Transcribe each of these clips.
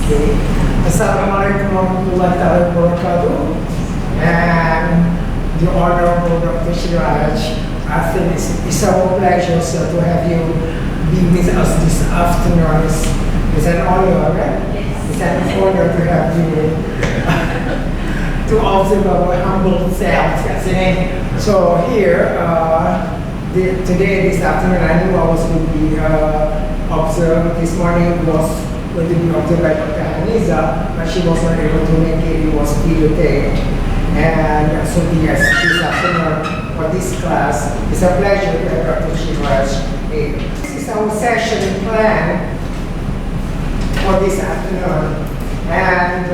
Assalamualaikum warahmatullahi wabarakatuh. And the Honorable Dr. Shiraj, I think it's our pleasure to have you be with us this afternoon. It's an honor, right? Yes. It's an honor to have you to observe our humble selves. So here, today, this afternoon, I knew I was going to be observed. This morning was going to be observed by Dr. Haniza, but she was not able to make it. It was videotaped. And so yes, this afternoon for this class, it's a pleasure to have Dr. Shiraj here. This is our session plan for this afternoon. And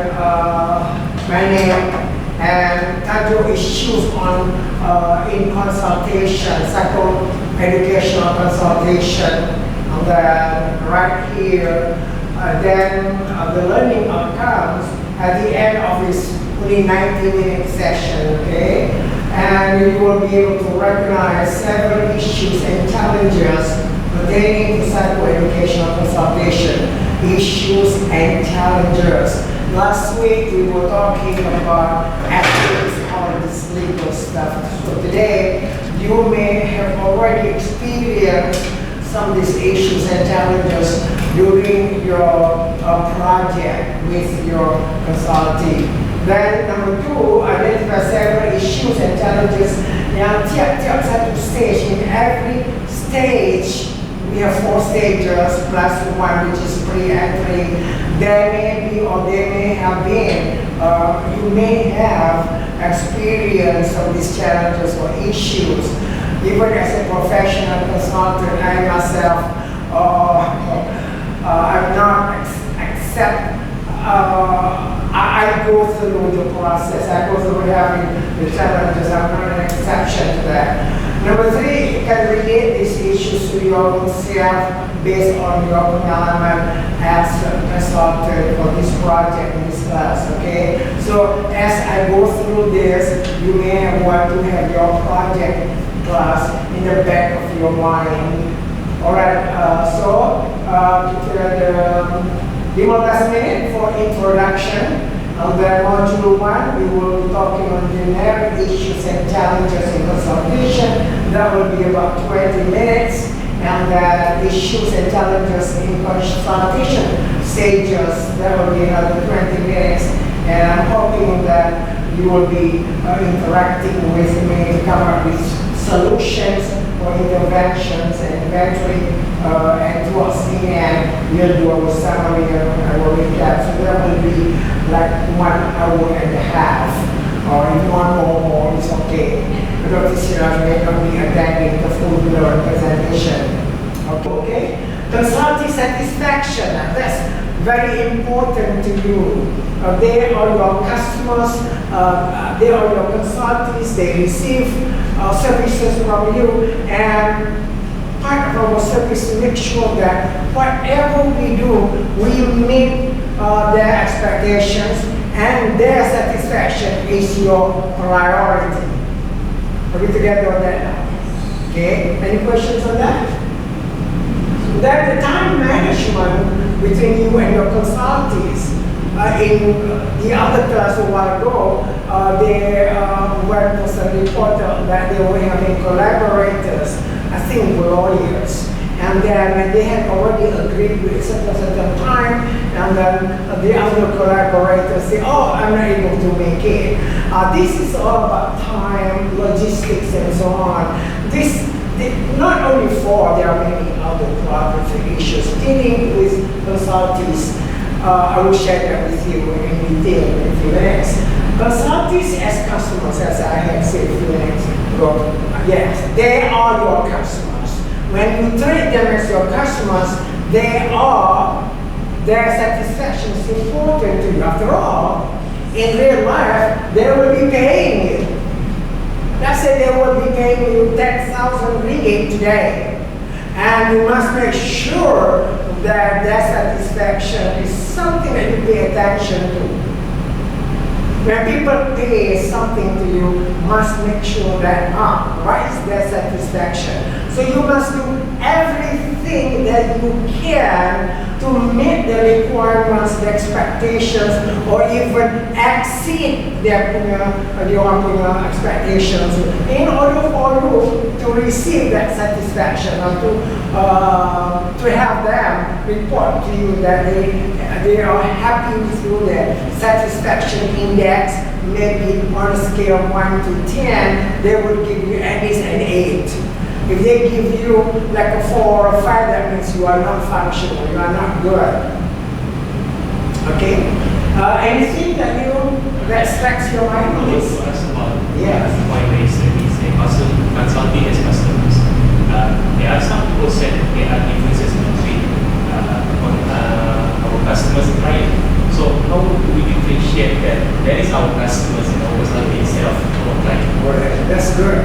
my name and title is Issues on in Consultation, Psycho-Educational Consultation. And then right here, then the learning outcomes at the end of this only 90-minute session, okay? And you will be able to recognize several issues and challenges pertaining to psychoeducational consultation. Issues and challenges. Last week we were talking about ethics, all this legal stuff. So today you may have already experienced some of these issues and challenges during your project with your consulting. Then number two, identify several issues and challenges yang tiap-tiap satu stage. In every stage, we have 4 stages plus 1, which is pre-entry. There may be or there may have been, you may have experience of these challenges or issues. Even as a professional consultant, I myself, I'm not accept. I go through the process. I go through having the challenges. I'm not an exception to that. Number 3, you can relate these issues to your own self based on your pengalaman as a consultant for this project in this class. Okay. So as I go through this, you may want to have your project class in the back of your mind. All right. So the 15 minutes for introduction. On the module 1, we will be talking on generic issues and challenges in consultation. That will be about 20 minutes. And issues and challenges in consultation stages, that will be another 20 minutes. And I'm hoping that you will be interacting with me to come up with solutions or interventions, and eventually and towards the end we'll do our summary and our recap. So that will be like 1 hour and a half, or if you want more, it's okay. Dr. Shiraj may not be attending the full presentation. Okay? Consulting satisfaction, that's very important to you. They are your customers, they are your consultants, they receive services from you, and part of our service to make sure that whatever we do, we meet their expectations, and their satisfaction is your priority. Are we together on that now? Okay, any questions on that? Then the time management between you and your consultees. In the other class a while ago, they was a reporter that they were having collaborators, I think lawyers, and then they had already agreed with a certain time, and then the other collaborators say, oh, I'm not able to make it. This is all about time, logistics, and so on. Not only there are many other problems and issues dealing with consultees. I will share that with you in detail in a few minutes. Consultees as customers, as I had said a few minutes ago, yes, they are your customers. When you treat them as your customers, their satisfaction is important to you. After all, in real life, they will be paying you. Let's say they will be paying you 10,000 ringgit today. And you must make sure that their satisfaction is something that you pay attention to. When people pay something to you, must make sure that what is their satisfaction. So you must do everything that you can to meet the requirements, the expectations, or even exceed their expectations in order for you to receive that satisfaction or to have them report to you that they are happy with you. The satisfaction index maybe on a scale of 1 to 10, they will give you at least an 8. If they give you like a 4 or 5, that means you are not functional, you are not good. Okay? Anything that strikes your mind on this? Yes. Why they say consulting as customers. There are some people said there are differences between our customers and clients. So how do we differentiate that is our customers and our consulting instead of our client? Right. That's good.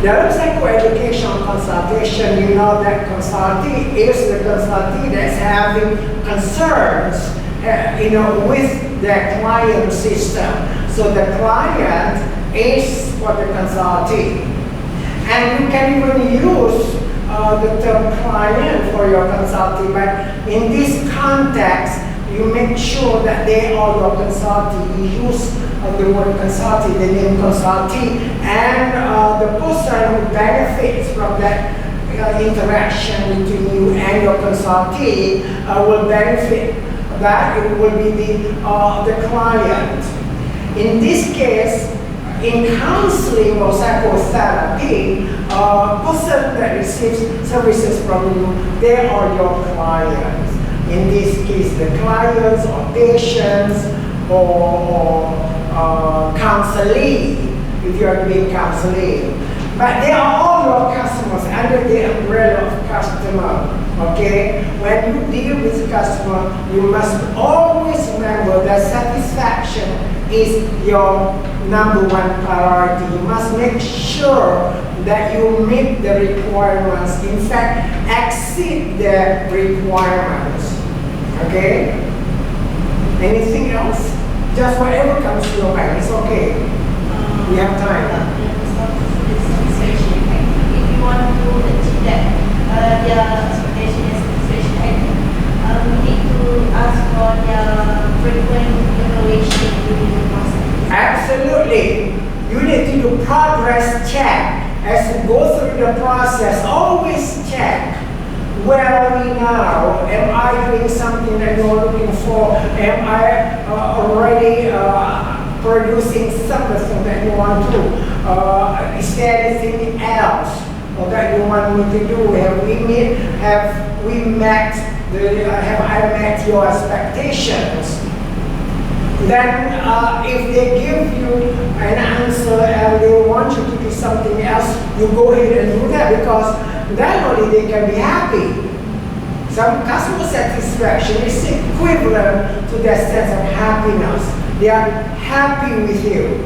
The psychoeducational consultation, you know that consulting is the consulting that's having concerns, with the client system. So the client is for the consulting. And you can even use the term client for your consulting, but in this context, you make sure that they are your consulting. You use the word consulting, the name consulting, and the person who benefits from that interaction between you and your consultee will benefit. That it will be the client. In this case, in counseling or psychotherapy, person that receives services from you, they are your clients. In this case, the clients or patients or counseling, if you are doing counseling. But they are all your customers under the umbrella of customer. Okay? When you deal with customer, you must always remember that satisfaction is your number one priority. You must make sure that you meet the requirements, in fact, exceed the requirements. Okay? Anything else? Just whatever comes to your mind, it's okay. We have time. If you want to achieve that, their expectation is satisfaction, we need to ask for their frequent evaluation during the process. Absolutely. You need to do progress check. As you go through the process, always check. Where are we now? Am I doing something that you're looking for? Am I already producing something that you want to do? Is there anything else that you want me to do? Have I met your expectations? Then if they give you an answer and they want you to do something else, you go ahead and do that, because then only they can be happy. Some customer satisfaction is equivalent to their sense of happiness. They are happy with you.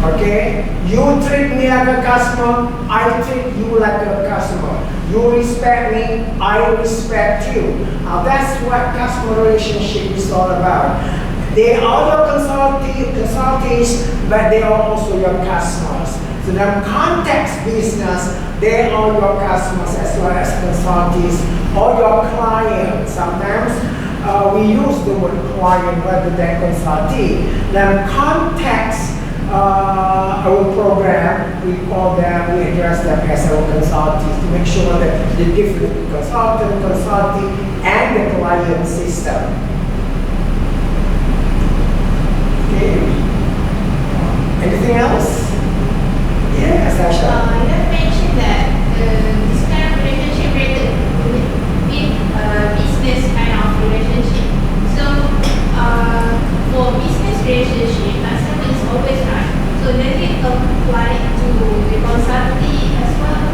Okay? You treat me like a customer, I treat you like a customer. You respect me, I respect you. That's what customer relationship is all about. They are your consultees, but they are also your customers. So the context business, they are your customers as well as consultees or your clients. Sometimes we use the word client rather than consultee. The context, our program, we address them as our consultees to make sure that the difference between consultant, consultee, and the client system. Okay. Anything else? Yeah, Sasha. You have mentioned that this kind of relationship rated with business kind of relationship. So for business relationship, customer is always right. So does it apply to the consulting as well?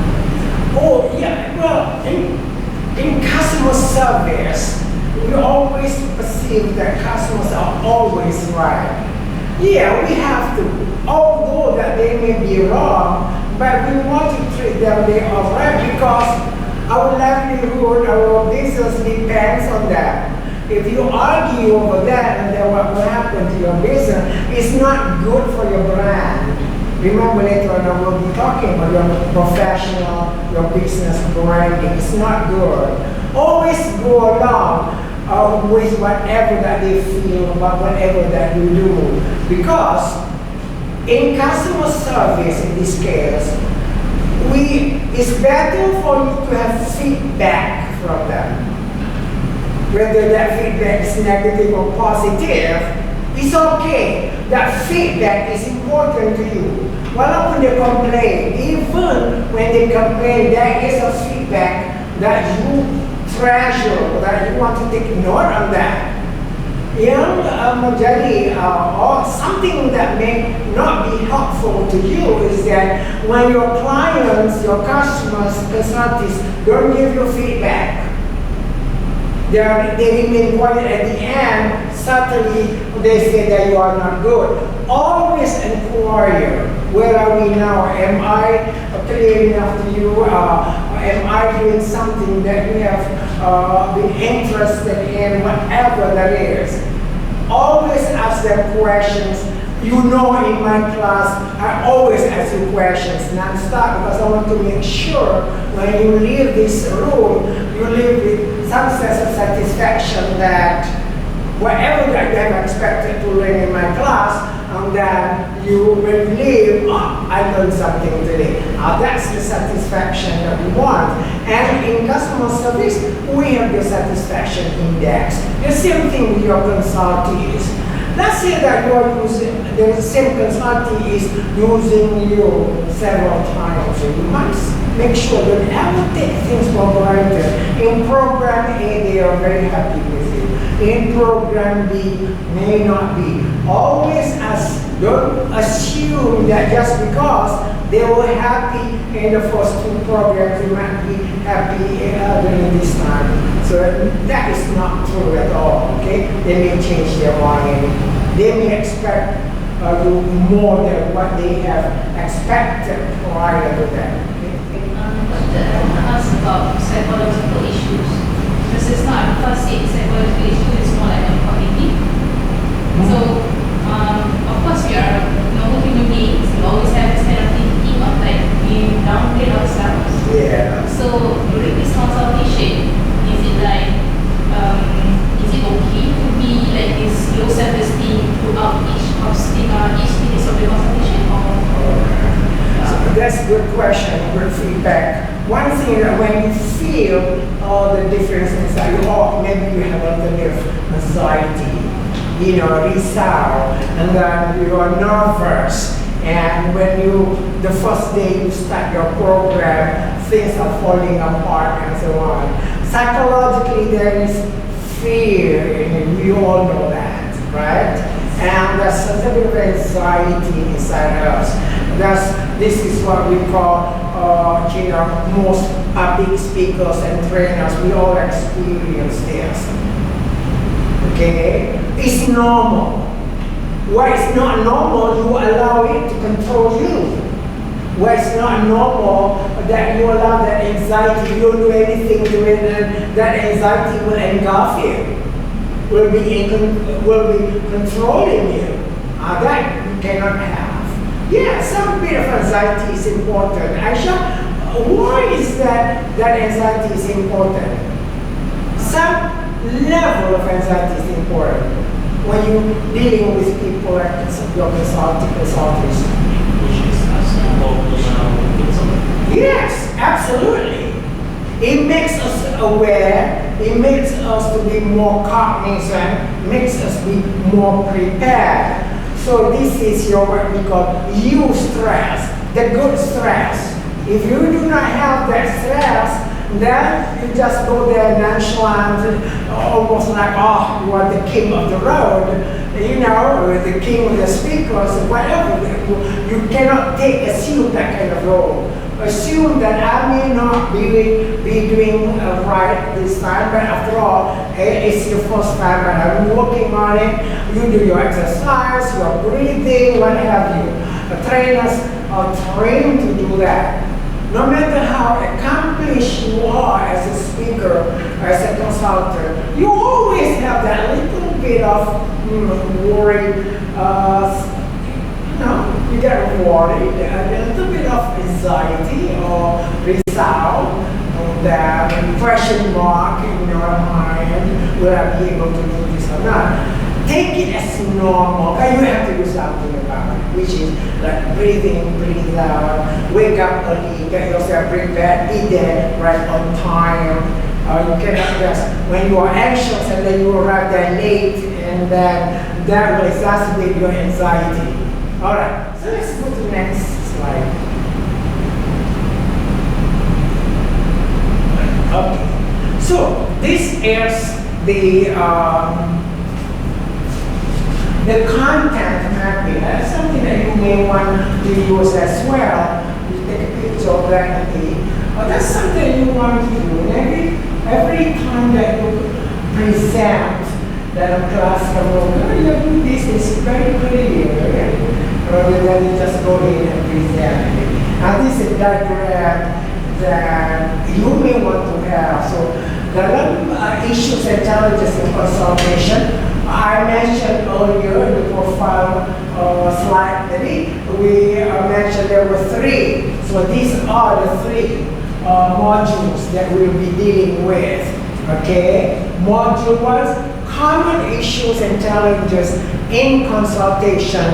Oh yeah, well in customer service, we always perceive that customers are always right. Yeah, we have to, although that they may be wrong, but we want to treat them they are right, because our livelihood, our business depends on that. If you argue over that, and then what will happen to your business, it's not good for your brand. Remember later on I will be talking about your professional, your business branding. It's not good. Always go along with whatever that they feel about whatever that you do. Because in customer service, in this case, it's better for you to have feedback from them. Whether that feedback is negative or positive, it's okay. That feedback is important to you. Walaupun they complain, even when they complain, there is a feedback that you treasure, that you want to take note on that. Yang menjadi or something that may not be helpful to you is that when your clients, your customers, consultants don't give you feedback, they remain quiet at the end, suddenly they say that you are not good. Always inquire, where are we now? Am I clear enough to you? Am I doing something that you have been interested in, whatever that is? Always ask them questions. You know, in my class, I always ask you questions non-stop because I want to make sure when you leave this room, you leave with some sense of satisfaction that whatever that you have expected to learn in my class, that you will leave, I learned something today. That's the satisfaction that we want. And in customer service, we have the satisfaction index. The same thing with your consultees. Let's say that you are using, the same consultee is using you several times. So you must make sure that you never take things for granted. In program A, they are very happy with you. In program B, may not be. Always don't assume that just because they were happy in the first two programs, you might be happy during this time. So that is not true at all, okay? They may change their mind. They may expect you more than what they have expected prior to that. Ask about psychological issues. This is not because it's psychological issue, it's more like a cognitive. So, of course, we are normal human beings. We always have this kind of thinking of like we downgrade ourselves. Yeah. So, during this consultation, is it like, is it okay to be like this low self-esteem throughout each minutes of the consultation? So that's a good question, good feedback. One thing that when you feel the difference inside you, or maybe you have a little bit of anxiety, resolve, and then you are nervous, and when the first day you start your program, things are falling apart and so on. Psychologically, there is fear, and we all know that, right? And there's a little bit of anxiety inside us. This is what we call, most public speakers and trainers, we all experience this. Okay? It's normal. Why it's not normal, you allow it to control you. Why it's not normal that you allow that anxiety, you don't do anything to it, and that anxiety will engulf you, will be controlling you. That you cannot have. Yeah, some bit of anxiety is important. Aisha, why is that anxiety is important? Some level of anxiety is important when you're dealing with people like your consultants. Yes, absolutely. It makes us aware, it makes us to be more cognizant, makes us be more prepared. So this is what we call stress, the good stress. If you do not have that stress, then you just go there nonchalant, almost like, you are the king of the road, the king of the speakers, whatever. You cannot assume that kind of role. Assume that I may not be doing right this time, but after all, it's your first time and I'm working on it. You do your exercise, your breathing, what have you. The trainers are trained to do that. No matter how accomplished you are as a speaker, as a consultant, you always have that little bit of worry, you get worried, a little bit of anxiety or resolve, that question mark in your mind, will I be able to do this or not? Take it as normal, but you have to do something about it, which is like breathe in, breathe out, wake up early, get yourself prepared, be there right on time. You cannot just, when you are anxious and then you arrive there late, and then that will exacerbate your anxiety. All right, so let's go to the next slide. Okay, so this is the content mapping. That's something that you may want to use as well. You take a picture of that that's something you want to do. Every time that you present that a class you do this is very clear, rather than you just go in and present it. And this is a diagram that you may want to have. So there are issues and challenges in consultation. I mentioned earlier in the profile slide that we mentioned there were 3. So these are the 3 modules that we'll be dealing with. Okay? Module 1, common issues and challenges in consultation.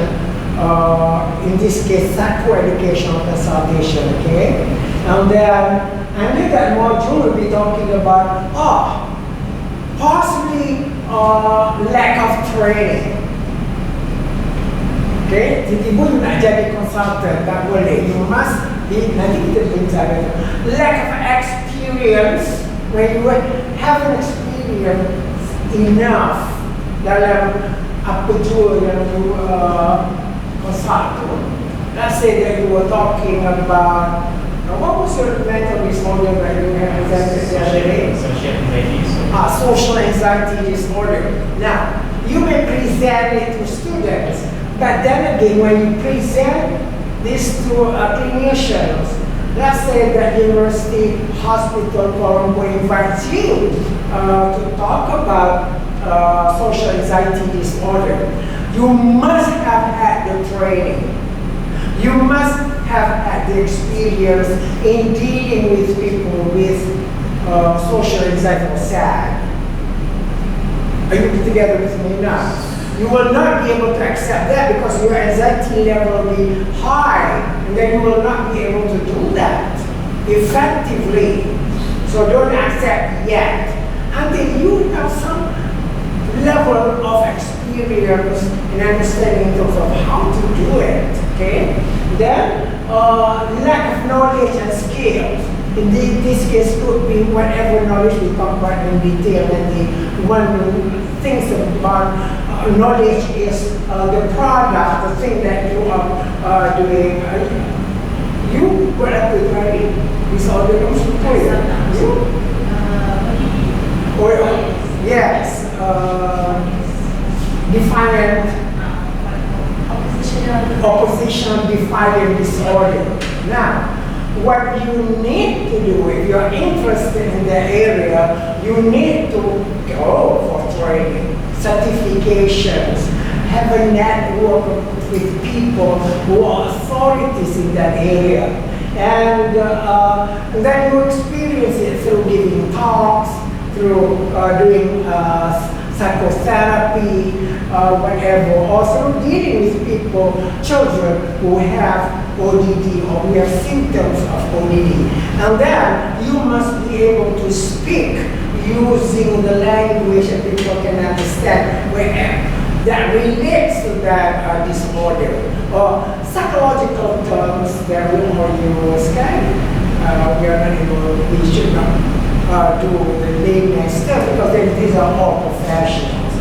In this case, psychoeducational consultation. Okay? And then under that module, we'll be talking about possibly lack of training. Okay, tiba-tiba nak jadi consultant, tak boleh. You must be, nanti kita bincang itu. Lack of experience, when you haven't experienced enough dalam apa jua yang you consult. Let's say that you were talking about what was your mental disorder that you had presented the other day? Social anxiety disorder. Now, you may present it to students, but then again, when you present this to clinicians, let's say that University Hospital Colombo invites you to talk about social anxiety disorder, you must have had the training. You must have had the experience in dealing with people with social anxiety or SAD. Are you together with me now? You will not be able to accept that because your anxiety level will be high, and then you will not be able to do that effectively. So don't accept yet until you have some level of experience and understanding in terms of how to do it. Okay? Then lack of knowledge and skills. In this case, could be whatever knowledge we talk about in detail. And the one things about knowledge is the product, the thing that you are doing. You put up with right? Disorder comes from yes. Defiant. Oppositional defiant disorder. Now, what you need to do if you're interested in that area, you need to go for training, certifications, have a network with people who are authorities in that area. And then you experience it through giving talks, through doing psychotherapy, whatever, also dealing with people, children who have ODD or who have symptoms of ODD. And then you must be able to speak using the language that people can understand that relates to that disorder. Or psychological terms that we are used, we are not able, we should not do the layman's stuff because these are all professionals.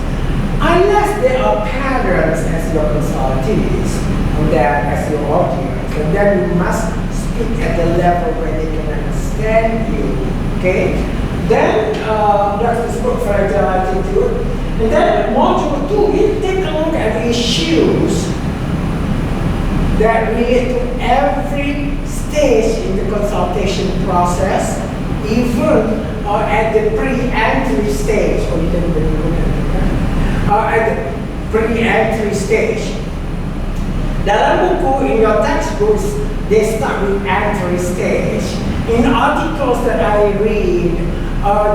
Unless there are patterns as your consultees and that as your audience, and then you must speak at the level where they can understand you. Okay? Then that's the sport fragile attitude. And then module 2, you take a look at issues that relate to every stage in the consultation process, even at the pre-entry stage, or you can really look at it, at the pre-entry stage. Dalam buku, in your textbooks, they start with entry stage. In articles that I read,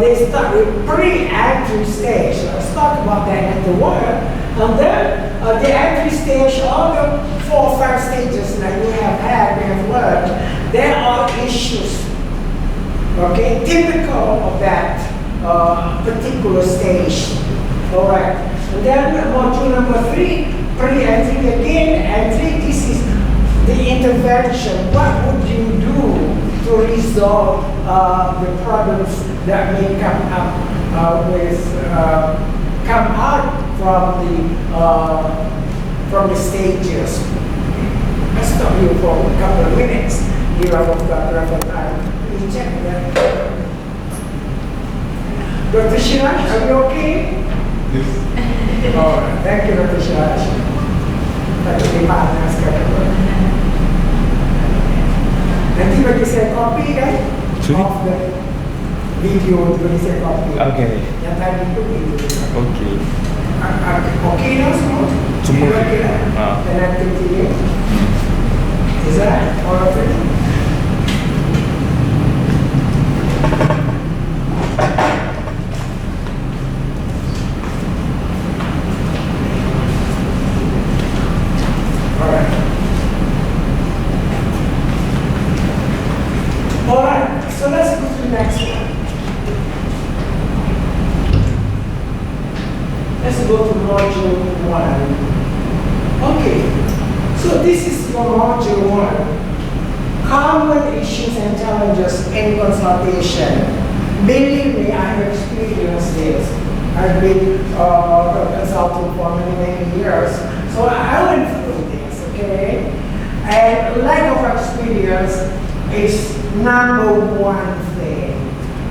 they start with pre-entry stage. Let's talk about that at the word. And then the entry stage, all the 4 or 5 stages that we have learned, there are issues, okay, typical of that particular stage. All right. And then module number 3, pre-entry again, entry, this is the intervention. What would you do to resolve the problems that may come up come out from the stages? I'll stop you for a couple of minutes. Here I have got enough time. You check that. Dr. Shiraj, are you okay? Yes. Oh, thank you, Dr. Shiraj. Tadi di mana sekarang? Nanti bagi saya kopi kan? Of the video bagi saya kopi. Okay. Yang tadi itu video. Okay. Okay now semua? Semua. Okay lah. Dan nanti video. Is that all of it? Alright, so let's go to the next one. Let's go to module 1. Okay, so this is your module 1. Common issues and challenges in consultation. Believe me, I have experienced this. I've been a consultant for many years. So I went through this, okay? And lack of experience is number 1 thing.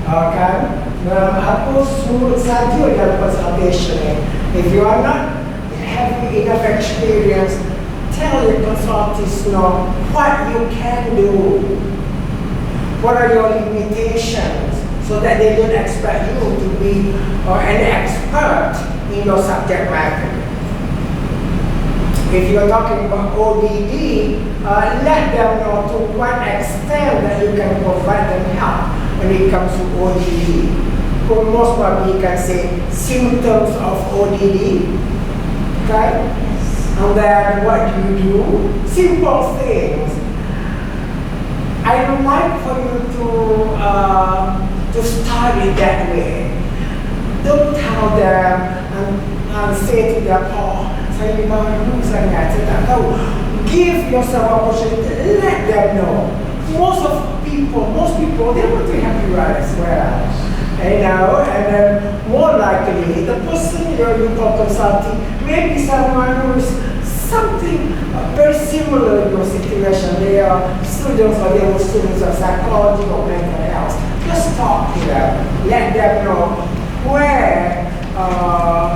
Okay? Apa sulit saja dalam consultation ni. If you are not having enough experience, tell your consultants know what you can do. What are your limitations, so that they don't expect you to be an expert in your subject matter. If you're talking about ODD, let them know to what extent that you can provide them help when it comes to ODD. For most probably you can say symptoms of ODD, okay? And then what do you do? Simple things. I don't like for you to start it that way. Don't tell them and say to them, oh, saya baru sangat, saya tak tahu. Give yourself opportunity, let them know. Most people, they want to help you out as well. You know, and then more likely, the person you're consulting may be someone who is something very similar in your situation. They are students or they are students of psychology or mental health. Just talk to them, let them know where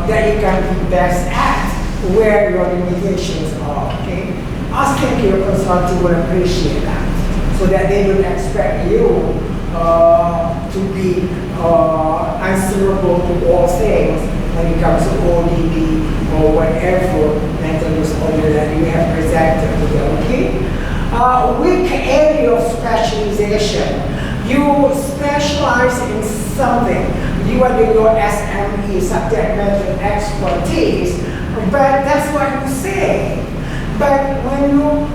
that you can be best at, where your limitations are, okay? I think your consultant will appreciate that, so that they don't expect you to be answerable to all things when it comes to ODD or whatever mental disorder that you have presented to them, okay? Weak area of specialization. You specialize in something. You are doing your SME, subject matter expertise, but that's what you say. But when you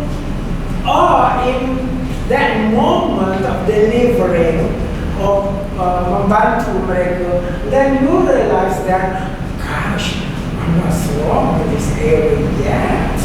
are in that moment of delivering or membantu mereka, then you realize that, gosh, I'm not strong in this area yet.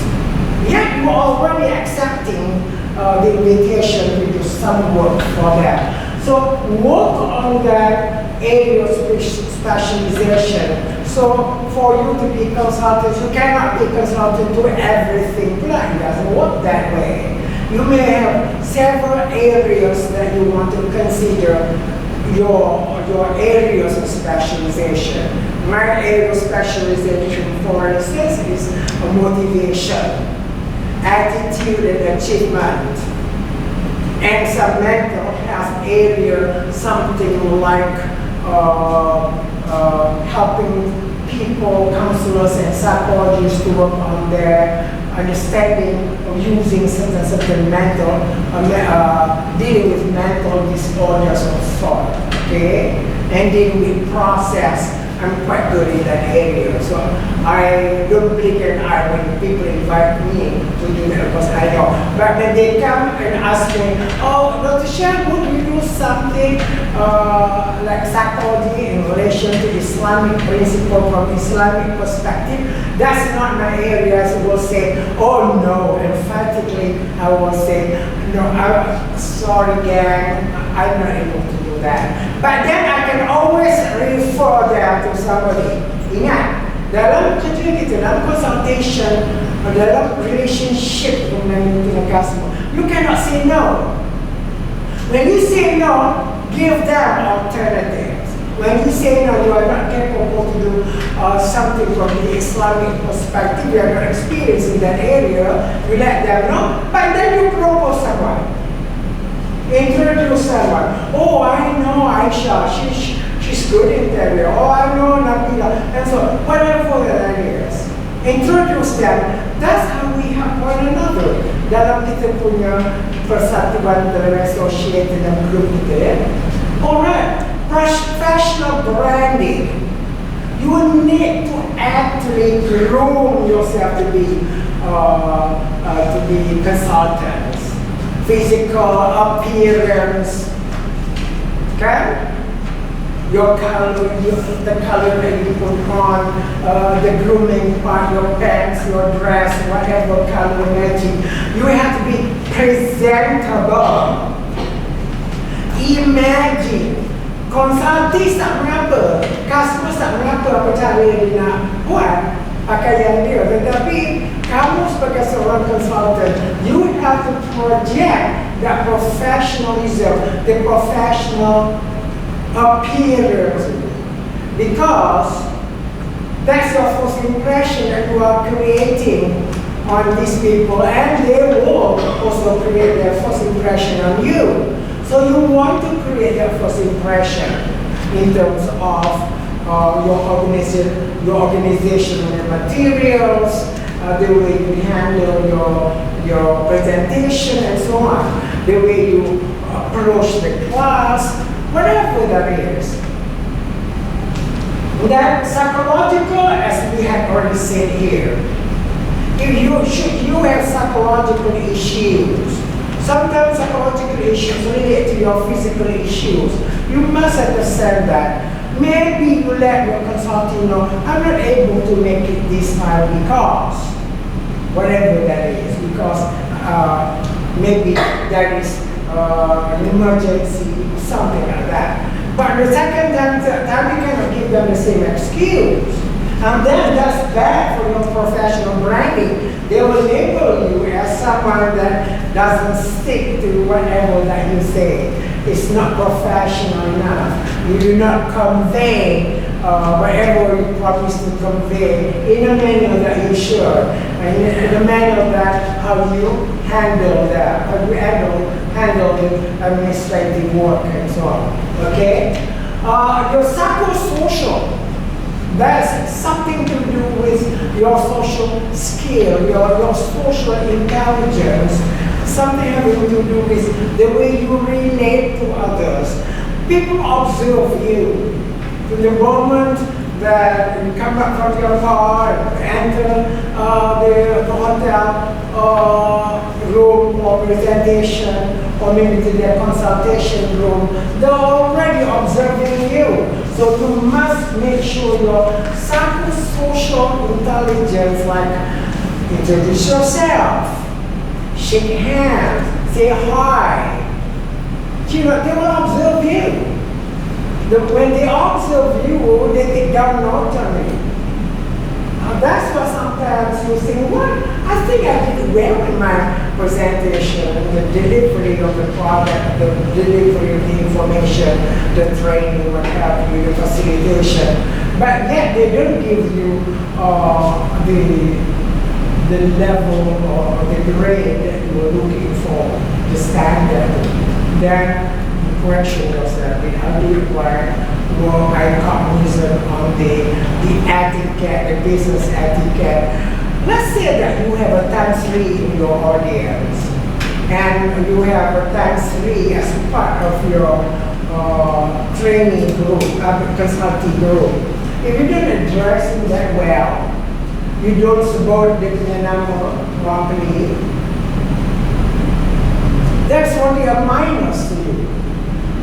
Yet you are already accepting the invitation to do some work for that. So work on that area of specialization. So for you to be consultant, you cannot be consultant to everything. It doesn't work that way. You may have several areas that you want to consider your areas of specialization. My area of specialization, for instance, is motivation, attitude and achievement, and some mental health area, something like helping people, counselors and psychologists to work on their understanding of using certain mental, dealing with mental disorders of sort, okay? And dealing with process. I'm quite good in that area. So I don't blink an eye when people invite me to do that because I know. But when they come and ask me, oh, Dr. Shah, would you do something like psychology in relation to Islamic principle from Islamic perspective? That's not my area. So we'll say, oh no, emphatically I will say, no, I'm sorry gang, I'm not able to do that. But then I can always refer them to somebody. Ingat, dalam kerja kita, dalam consultation, dalam relationship dengan customer, you cannot say no. When you say no, give them alternatives. When you say no, you are not capable to do something from the Islamic perspective, you are not experienced in that area, you let them know, but then you propose someone. Introduce someone. Oh, I know Aisha, she's good in that area. Oh, I know Nabila. And so, whatever that is. Introduce them. That's how we help one another. Dalam kita punya persatuan dalam associate dalam group kita ya. Alright, professional branding. You need to actually groom yourself to be consultants. Physical appearance, okay? Your color, the color that you put on, the grooming part, your pants, your dress, whatever color matching. You have to be presentable. Imagine, konsultis tak mengapa, customer tak mengapa apa cara dia nak buat pakaian dia, tetapi kamu sebagai seorang consultant, you have to project that professionalism, the professional appearance, because that's your first impression that you are creating on these people, and they will also create their first impression on you. So you want to create that first impression in terms of your organizational materials, the way you handle your presentation and so on, the way you approach the class, whatever that is. That psychological, as we have already said here, if you have psychological issues, sometimes psychological issues relate to your physical issues, you must understand that. Maybe you let your consultant know, I'm not able to make it this time because, whatever that is, because maybe there is an emergency, something like that. But the second time, third time, you cannot give them the same excuse. And then that's bad for your professional branding. They will label you as someone that doesn't stick to whatever that you say. It's not professional enough. You do not convey whatever you promise to convey in a manner that you should, and in a manner that how you handle that, how you handle the administrative work and so on. Okay? Your psychosocial, that's something to do with your social skill, your social intelligence, something having to do with the way you relate to others. People observe you. From the moment that you come back from your car and enter the hotel room or presentation, or maybe to their consultation room, they're already observing you. So you must make sure your psychosocial intelligence, like introduce yourself, shake hands, say hi. You know, they will observe you. When they observe you, they take down note on you. That's why sometimes you say, well, I think I did well in my presentation, the delivery of the product, the delivery of the information, the training, what have you, the facilitation. But yet they don't give you the level or the grade that you were looking for, the standard. Then the question was that how do you acquire more cognizant on the etiquette, the business etiquette, Let's say that you have a times 3 in your audience, and you have a times 3 as part of your training group, consulting group. If you don't address it that well, you don't support the number properly, that's only a minus to you.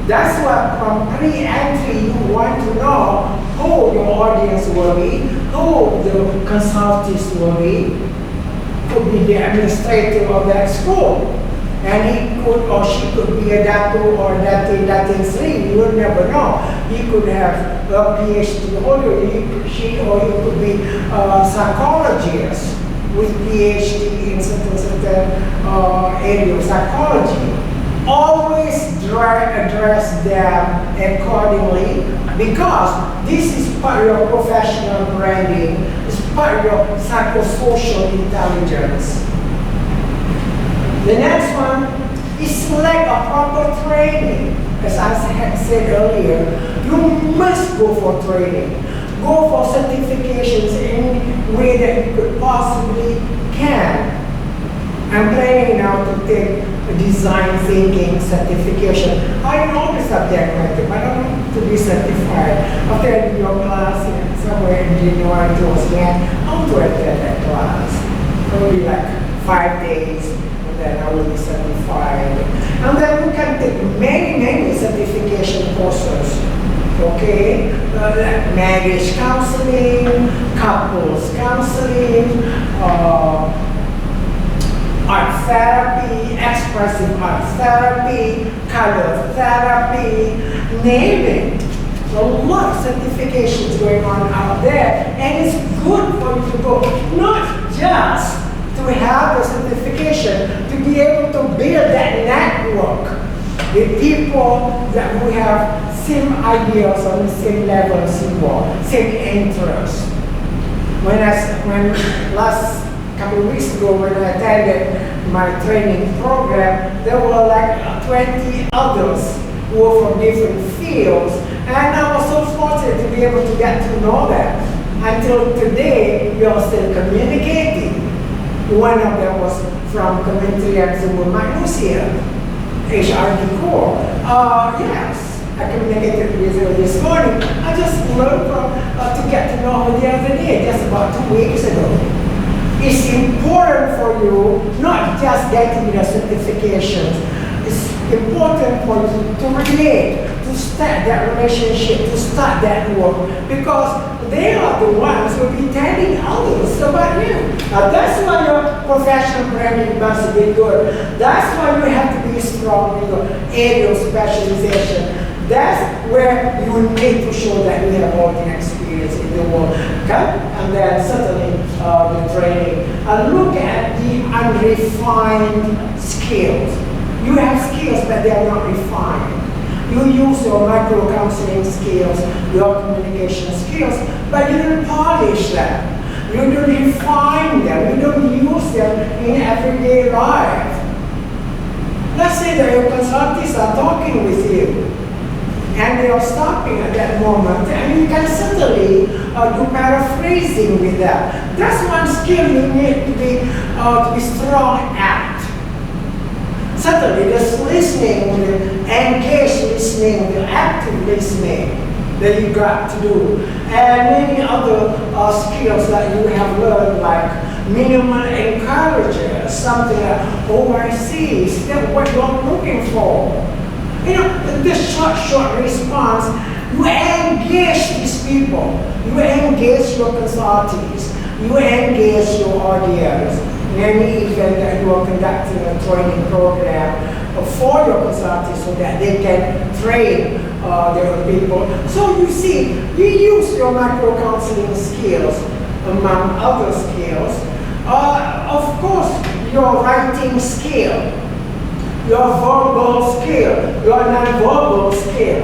That's why from pre-entry you want to know who your audience will be, who the consultants will be, could be the administrator of that school. And he could or she could be a Datu or Datin Sri, you will never know. He could have a PhD holder, she or he could be a psychologist with PhD in certain area of psychology. Always address them accordingly, because this is part of your professional branding, it's part of your psychosocial intelligence. The next one is select a proper training. As I had said earlier, you must go for training. Go for certifications any way that you could possibly can. I'm planning now to take a design thinking certification. I know the subject matter, but I want to be certified. After your class somewhere in January towards that, I want to attend that class. Probably like 5 days, and then I will be certified. And then we can take many certification courses. Okay, like marriage counseling, couples counseling, art therapy, expressive art therapy, color therapy, name it. A lot of certifications going on out there, and it's good for you to go, not just to have a certification, to be able to build that network with people that we have same ideas on the same level as you are, same interests. When last couple of weeks ago when I attended my training program, there were like 20 others who were from different fields, and I was so fortunate to be able to get to know them. Until today, we are still communicating. One of them was from Kementerian Sumber Manusia, HRDC core. Yes, I communicated with her this morning. I just learned to get to know her the other day, just about 2 weeks ago. It's important for you not just getting the certifications. It's important for you to relate, to start that relationship, to start that work, because they are the ones who will be telling others about you. Now that's why your professional branding must be good. That's why you have to be strong in your area of specialization. That's where you need to show that you have all the experience in the world. Okay? And then certainly the training. And look at the unrefined skills. You have skills, but they are not refined. You use your micro-counseling skills, your communication skills, but you don't polish them. You don't refine them. You don't use them in everyday life. Let's say that your consultants are talking with you, and they are stopping at that moment, and you can certainly do paraphrasing with that. That's one skill you need to be strong at. Certainly, just listening, the engaged listening, the active listening that you got to do, and many other skills that you have learned, like minimal encourager, something like, oh, I see, is that what you're looking for? You know, this short response, you engage these people, you engage your consultees, you engage your audience. In any event that you are conducting a training program for your consultants so that they can train their people. So you see, you use your micro-counseling skills among other skills. Of course, your writing skill, your verbal skill, your non-verbal skill,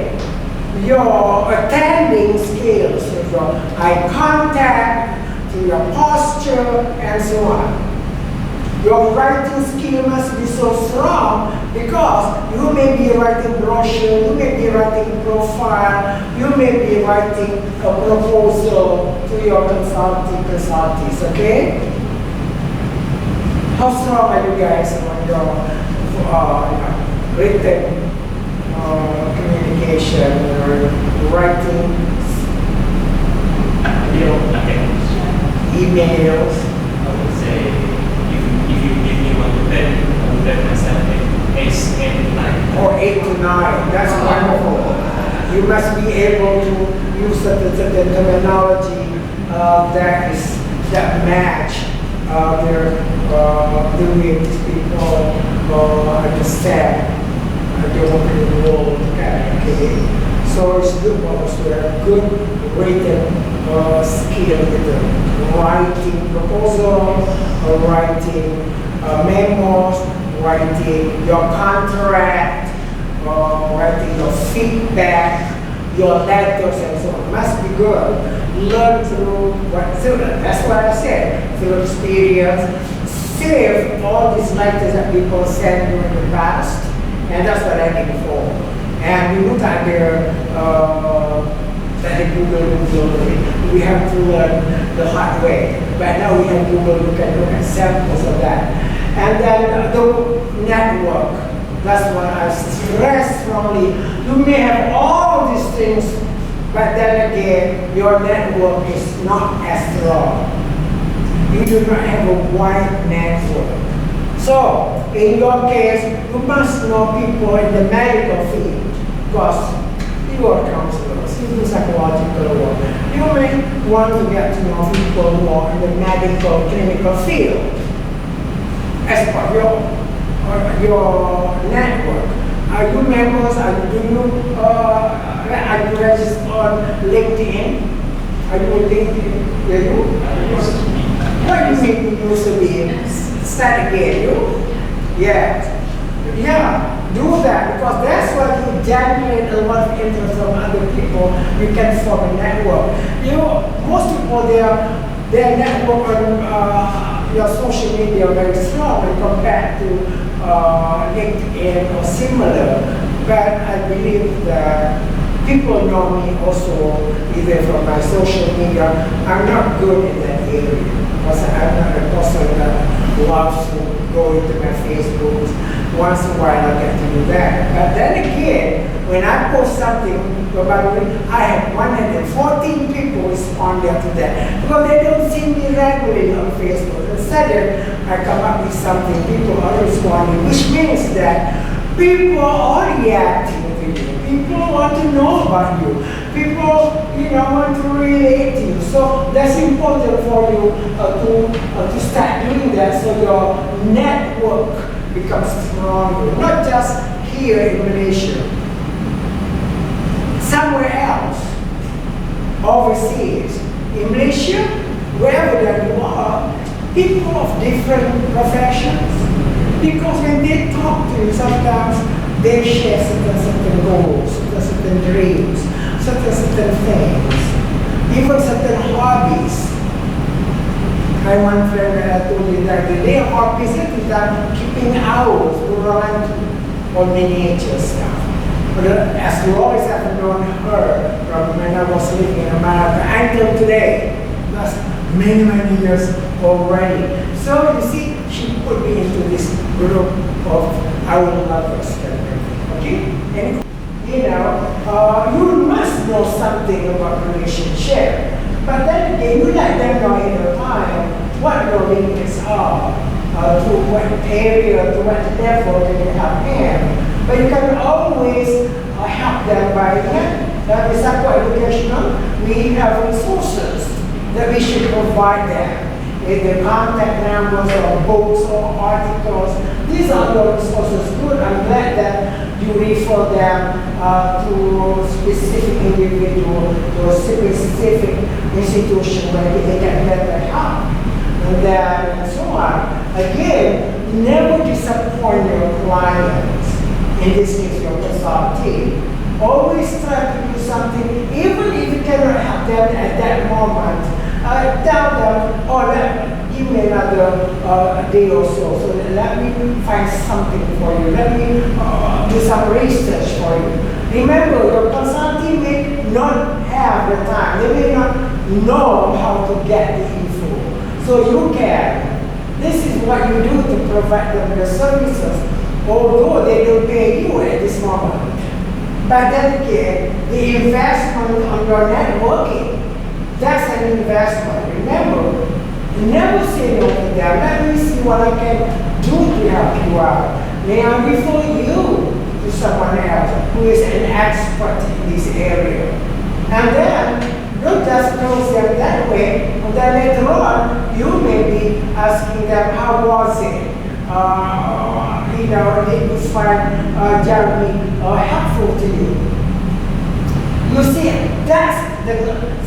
your attending skills, your eye contact, to your posture, and so on. Your writing skill must be so strong because you may be writing brochure, you may be writing profile, you may be writing a proposal to your consultees, okay? How strong are you guys on your written communication or writing, emails? I would say if you give me 1 to 10, I would rate myself as 8 to 9. Or 8 to 9. That's wonderful. You must be able to use the terminology that match the way these people understand the open world. Okay. So it's good because we have good written skill with writing proposals, writing memos, writing your contract, writing your feedback, your letters and so on. Must be good. Learn through that's what I said, through experience. Save all these letters that people send you in the past, and that's what I did before. And we look at their Google, we have to learn the hard way. But now we have Google, you can look at samples of that. And then the network. That's what I stress strongly. You may have all these things, but then again, your network is not as strong. You do not have a wide network. So, in your case, you must know people in the medical field, because you are counselors, you do psychological work. You may want to get to know people who are in the medical clinical field as part of your network. Are you members? Are you registered on LinkedIn? Are you on LinkedIn? Are you? What do you mean you used to be? Start again, you? Yeah. Yeah, do that, because that's what you generate a lot of interest from other people. You can form a network. Most people, their network on your social media are very strong compared to LinkedIn or similar. But I believe that people know me also either from my social media. I'm not good in that area because I'm not a person that loves to go into my Facebook. Once in a while I get to do that. But then again, when I post something, probably I have 114 people responding to that because they don't see me regularly on Facebook. Instead, I come up with something, people are responding, which means that people are reacting to you. People want to know about you. People, want to relate to you. So that's important for you to start doing that, so your network becomes stronger. Not just here in Malaysia, somewhere else, overseas, in Malaysia, wherever that you are, people of different professions. Because when they talk to you, sometimes they share certain goals, certain dreams, certain things, even certain hobbies. I have one friend that I told you that their hobbies is that keeping owls around or miniature stuff. But as long as I've known her from when I was living in America until today, that's many years already. So you see, she put me into this group of owl lovers. Okay? And you must know something about relationship. But then again, you let them know in your time what your limits are, to what area, to what level can you help him. But you can always help them by the psycho-educational. We have resources that we should provide them. Either contact numbers or books or articles. These are the resources. Good. I'm glad that you refer them to a specific individual, to a specific institution where they can better help. And so on. Again, never disappoint your clients. In this case, your consultee. Always try to do something, even if you cannot help them at that moment. Tell them, give me another day or so. So let me find something for you. Let me do some research for you. Remember, your consulting may not have the time. They may not know how to get the info. So you can This is what you do to provide them the services, although they don't pay you at this moment. But then again, the investment on your networking, that's an investment. Remember, never say no to them. Let me see what I can do to help you out. May I refer you to someone else who is an expert in this area. And then, don't just close them that way, and then later on, you may be asking them, how was it? Did you find Jeremy helpful to you? You see, that's the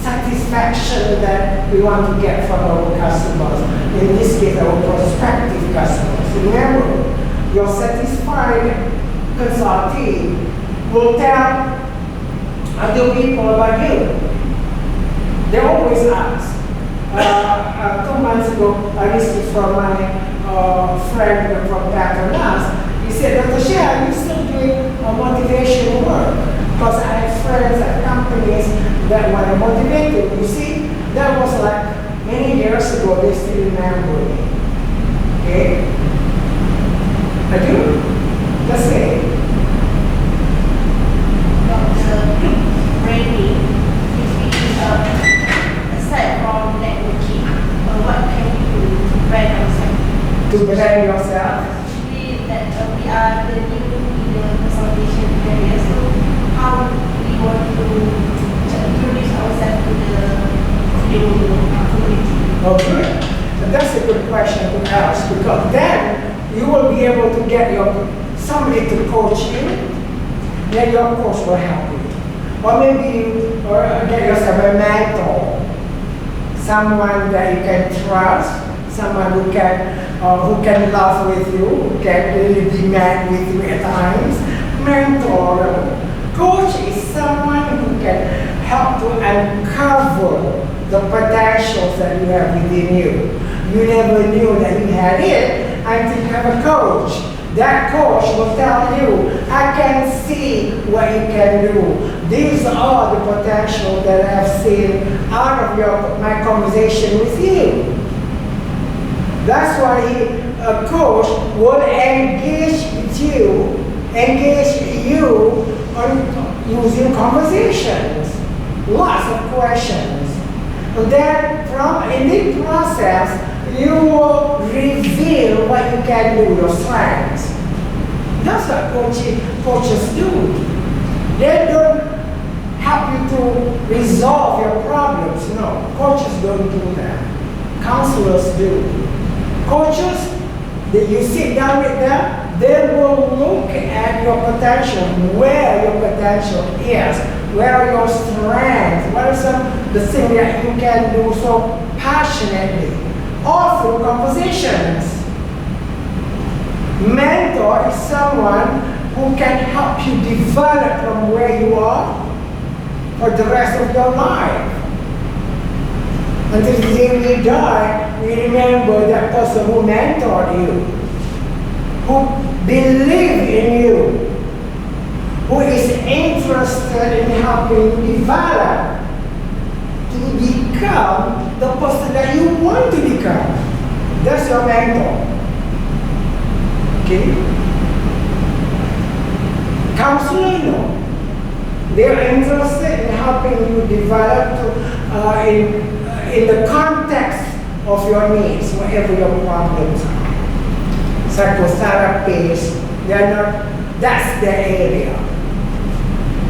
satisfaction that we want to get from our customers. In this case, our prospective customers. Remember, your satisfied consultee will tell other people about you. They always ask. 2 months ago, I received from my friend from Patternas. He said, Dr. Shea, are you still doing motivation work? Because I have friends at companies that want to motivate you. You see, that was like many years ago. They still remember me. Okay? I do? Let's say. Dr. Brady, aside from networking, what can we do to brand ourselves? To brand yourself? Actually, that we are the new in the consultation area, so how we want to introduce ourselves to the community? Okay. So that's a good question to ask, because then you will be able to get somebody to coach you, then your coach will help you. Or maybe you get yourself a mentor, someone that you can trust, someone who can laugh with you, who can really be mad with you at times. Mentor. Coach is someone who can help to uncover the potentials that you have within you. You never knew that you had it until you have a coach. That coach will tell you, I can see what you can do. These are the potential that I have seen out of my conversation with you. That's why a coach will engage you on using conversations, lots of questions. And then in the process, you will reveal what you can do, your strengths. That's what coaches do. They don't help you to resolve your problems. No, coaches don't do that. Counselors do. Coaches, you sit down with them, they will look at your potential, where your potential is, where are your strengths, what are some of the things that you can do so passionately, all through conversations. Mentor is someone who can help you develop from where you are for the rest of your life. Until the day we die, we remember that person who mentored you, who believed in you, who is interested in helping you develop to become the person that you want to become. That's your mentor. Okay? Counselor, no. They're interested in helping you develop in the context of your needs, whatever your problems are. Psychotherapists, they're not, that's their area.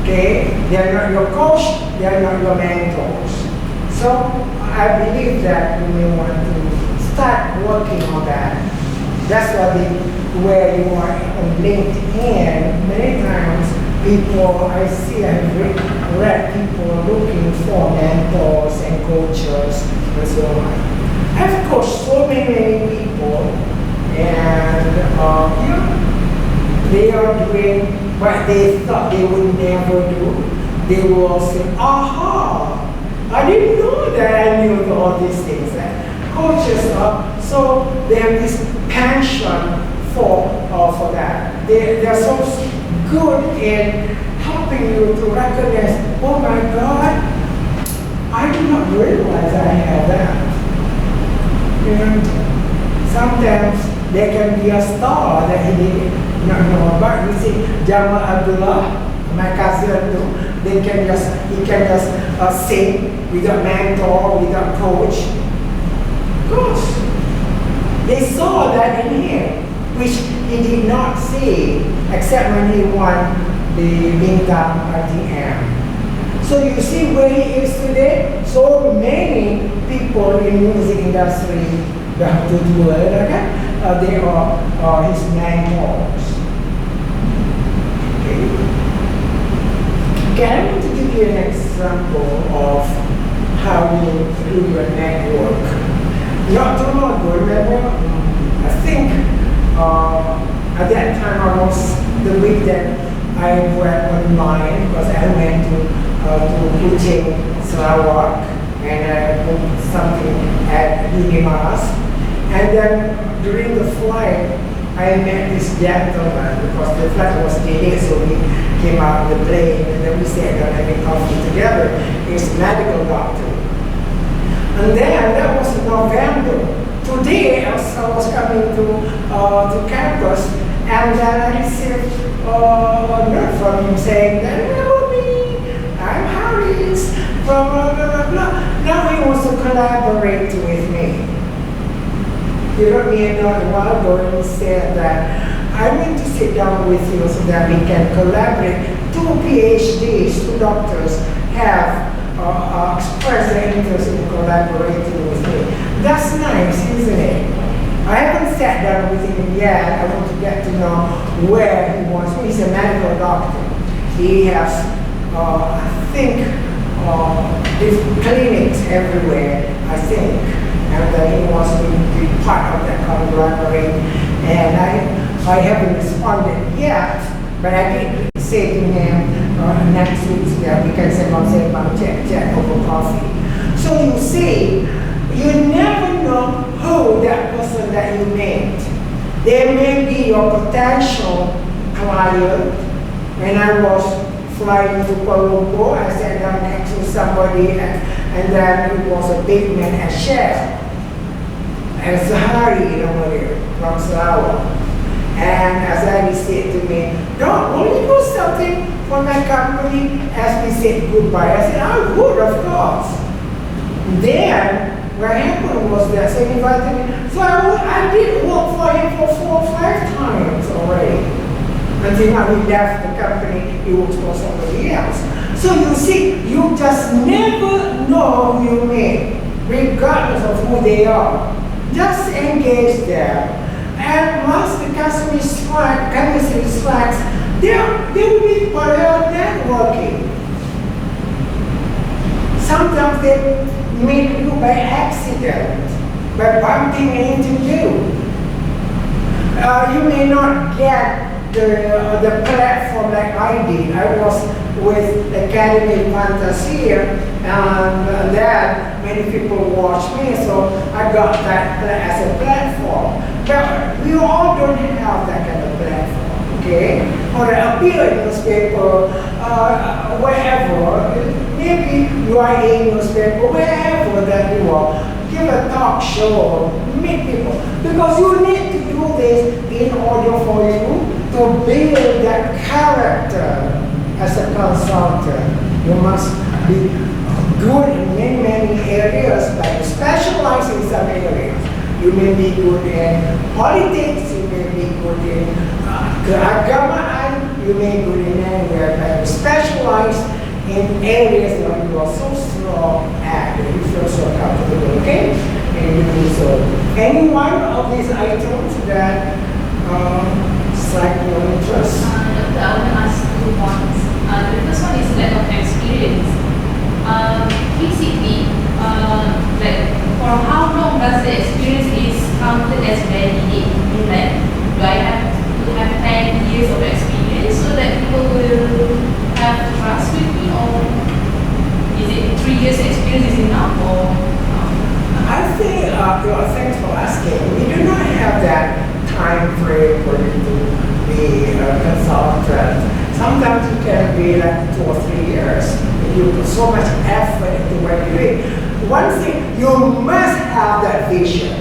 Okay? They're not your coach, they're not your mentors. So I believe that you may want to start working on that. That's where you are on LinkedIn. Many times I have read people looking for mentors and coaches and so on. I've coached so many people, and they are doing what they thought they would never do. They will say, aha, I didn't know that I knew all these things. Coaches are, so they have this passion for that. They're so good in helping you to recognize, oh my God, I did not realize I had that. And some star that he did not know about. You see, Jamal Abdullah, my cousin, he can just sing without mentor, without coach. Of course, they saw that in him, which he did not see except when he won the Bintang RTM. So you see where he is today. So many people in music industry that to do it, okay? They are his mentors. Okay, I want to give you an example of how you do your network. Not too long ago, remember? I think at that time I was the week that I went online because I went to Kuching, Sarawak, and I booked something at Unimas. And then during the flight, I met this gentleman because the flight was delayed, so we came out of the plane and then we sat down having coffee together. He's a medical doctor. And then that was in November. Today I was coming to campus, and then I received a note from him saying that, remember me, I'm Harris from blah, blah, blah, blah. Now he wants to collaborate with me. He wrote me a note a while ago and he said that I want to sit down with you so that we can collaborate. 2 PhDs, 2 doctors have expressed their interest in collaborating with me. That's nice, isn't it? I haven't sat down with him yet. I want to get to know where he wants me. He's a medical doctor. He has, I think, different clinics everywhere, I think. And he wants me to be part of that collaboration. And I haven't responded yet, but I did say to him next week that we can send on check over coffee. So you see, you never know who that person that you meet. They may be your potential client. When I was flying to Kuala Lumpur, I sat down next to somebody, and then it was a big man, a chef, and Sahari from Sarawak. And as I said to me, will you do something for my company as we said goodbye? I said, I would, of course. Then, what happened was that, so he invited me. So I did work for him for 4 or 5 times already. Until now he left the company, he works for somebody else. So you see, you just never know who you meet, regardless of who they are. Just engage them. And once the chemistry strikes, they will be part of networking. Sometimes they meet you by accident, by bumping into you. You may not get the platform like I did. I was with Academy Fantasia, and then many people watch me, so I got that as a platform. But we all don't have that kind of platform, okay? Or appear in newspaper, wherever, maybe you are in newspaper, wherever that you are, give a talk show, meet people. Because you need to do this in order for you to build that character as a consultant. You must be good in many areas, but specialize in some areas. You may be good in politics, you may be good in agama, you may be good in anywhere, but specialize in areas where you are so strong at, you feel so comfortable, okay? And you do so. Any one of these items that strike your interest? Doctor, I want to ask 2 points. The first one is lack of experience. Basically, for how long does the experience is counted as valid? Like, do I have to have 10 years of experience so that people will have trust with me, or is it 3 years experience is enough, or? I think, thanks for asking. We do not have that time frame for you to be a consultant. Sometimes it can be like 2 or 3 years. You put so much effort into what you're doing. One thing, you must have that vision.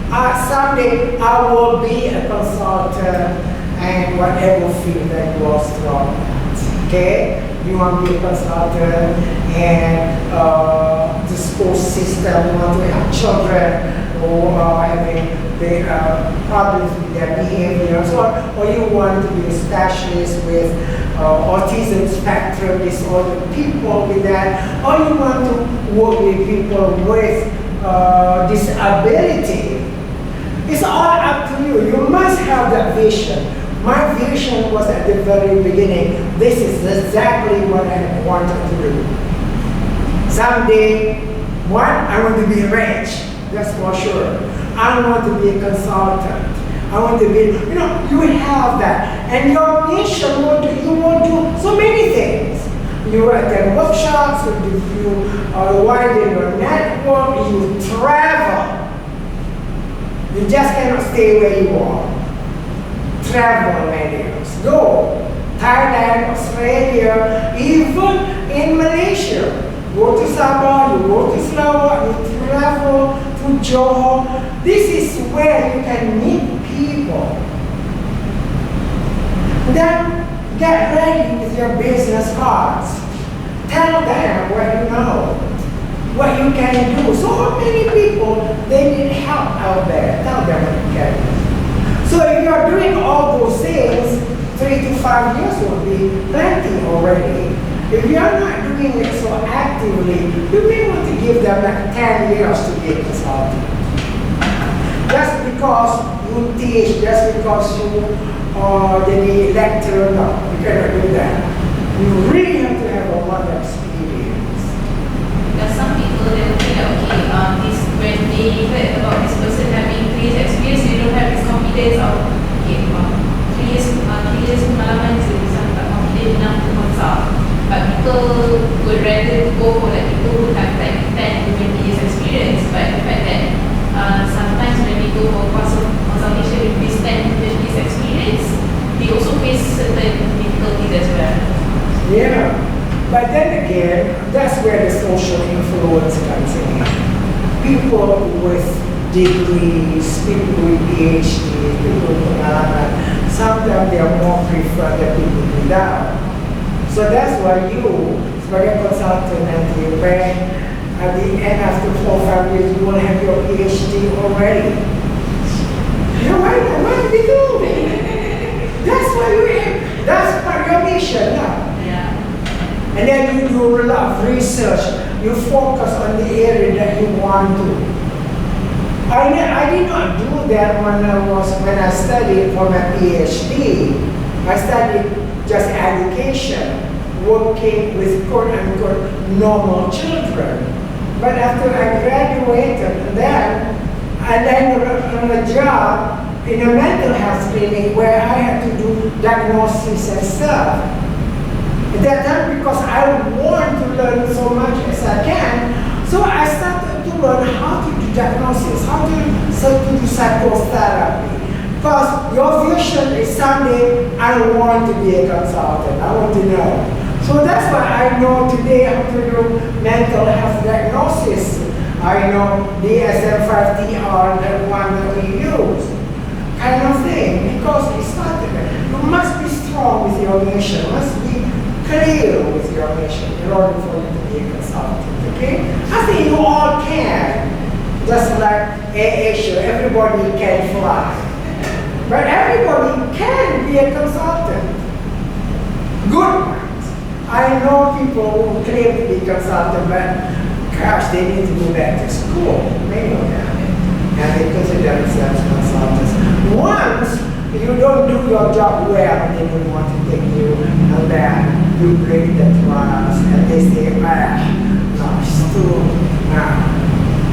Someday I will be a consultant and whatever field that you are strong at. Okay? You want to be a consultant and the school system, you want to help children who are having problems with their behaviors, or you want to be a specialist with autism spectrum disorder, people with that, or you want to work with people with disability. It's all up to you. You must have that vision. My vision was at the very beginning. This is exactly what I wanted to do. Someday, I want to be rich. That's for sure. I want to be a consultant. I want to be, you have that. And your mission, you will do so many things. You attend workshops, you widen your network, you travel. You just cannot stay where you are. Travel areas. Go. Thailand, Australia, even in Malaysia. Go to Sabah, you go to Sarawak, you travel to Johor. This is where you can meet people. Then get ready with your business cards. Tell them what you know, what you can do. So many people, they need help out there. Tell them what you can do. So if you are doing all those things, 3 to 5 years will be plenty already. If you are not doing it so actively, you may want to give them like 10 years to be a consultant. Just because you teach, just because you are the lecturer, no, you cannot do that. You really have to have a lot of experience. There are some people that will think, when they heard about this person having 3 years experience, they don't have this confidence of, 3 years pengalaman is not confident enough to consult. But people would rather go for like people who have like 10 to 20 years experience. But the fact that sometimes when they go for consultation with this 10 to 20 years experience, they also face certain difficulties as well. Yeah, but then again, that's where the social influence comes in. People with degrees, people with PhD, people with pengalaman, sometimes they are more preferred than people without. So that's why you, sebagai consultant nanti, when at the end after 4 or 5 years, you will have your PhD already. Why do you do? That's what you have. That's part of your mission now. Yeah. And then you do a lot of research. You focus on the area that you want to. I did not do that when I studied for my PhD. I studied just education, working with quote-unquote normal children. But after I graduated, then I landed on a job in a mental health clinic where I had to do diagnosis and stuff. At that time, because I want to learn so much as I can, so I started to learn how to do diagnosis, how to do psychotherapy. Because your vision is someday, I want to be a consultant. I want to know. So that's why I know today how to do mental health diagnosis. I know DSM-5TR, that one that we use, kind of thing. Because it started. You must be strong with your mission. You must be clear with your mission in order for you to be a consultant. Okay? I think you all can. Just like Asia, everybody can fly. But everybody can be a consultant. Good ones. I know people who claim to be consultant, but gosh, they need to go back to school. Many of them. And they consider themselves consultants. Once you don't do your job well, they don't want to take you, and then you break the trust, and they say, no, it's too,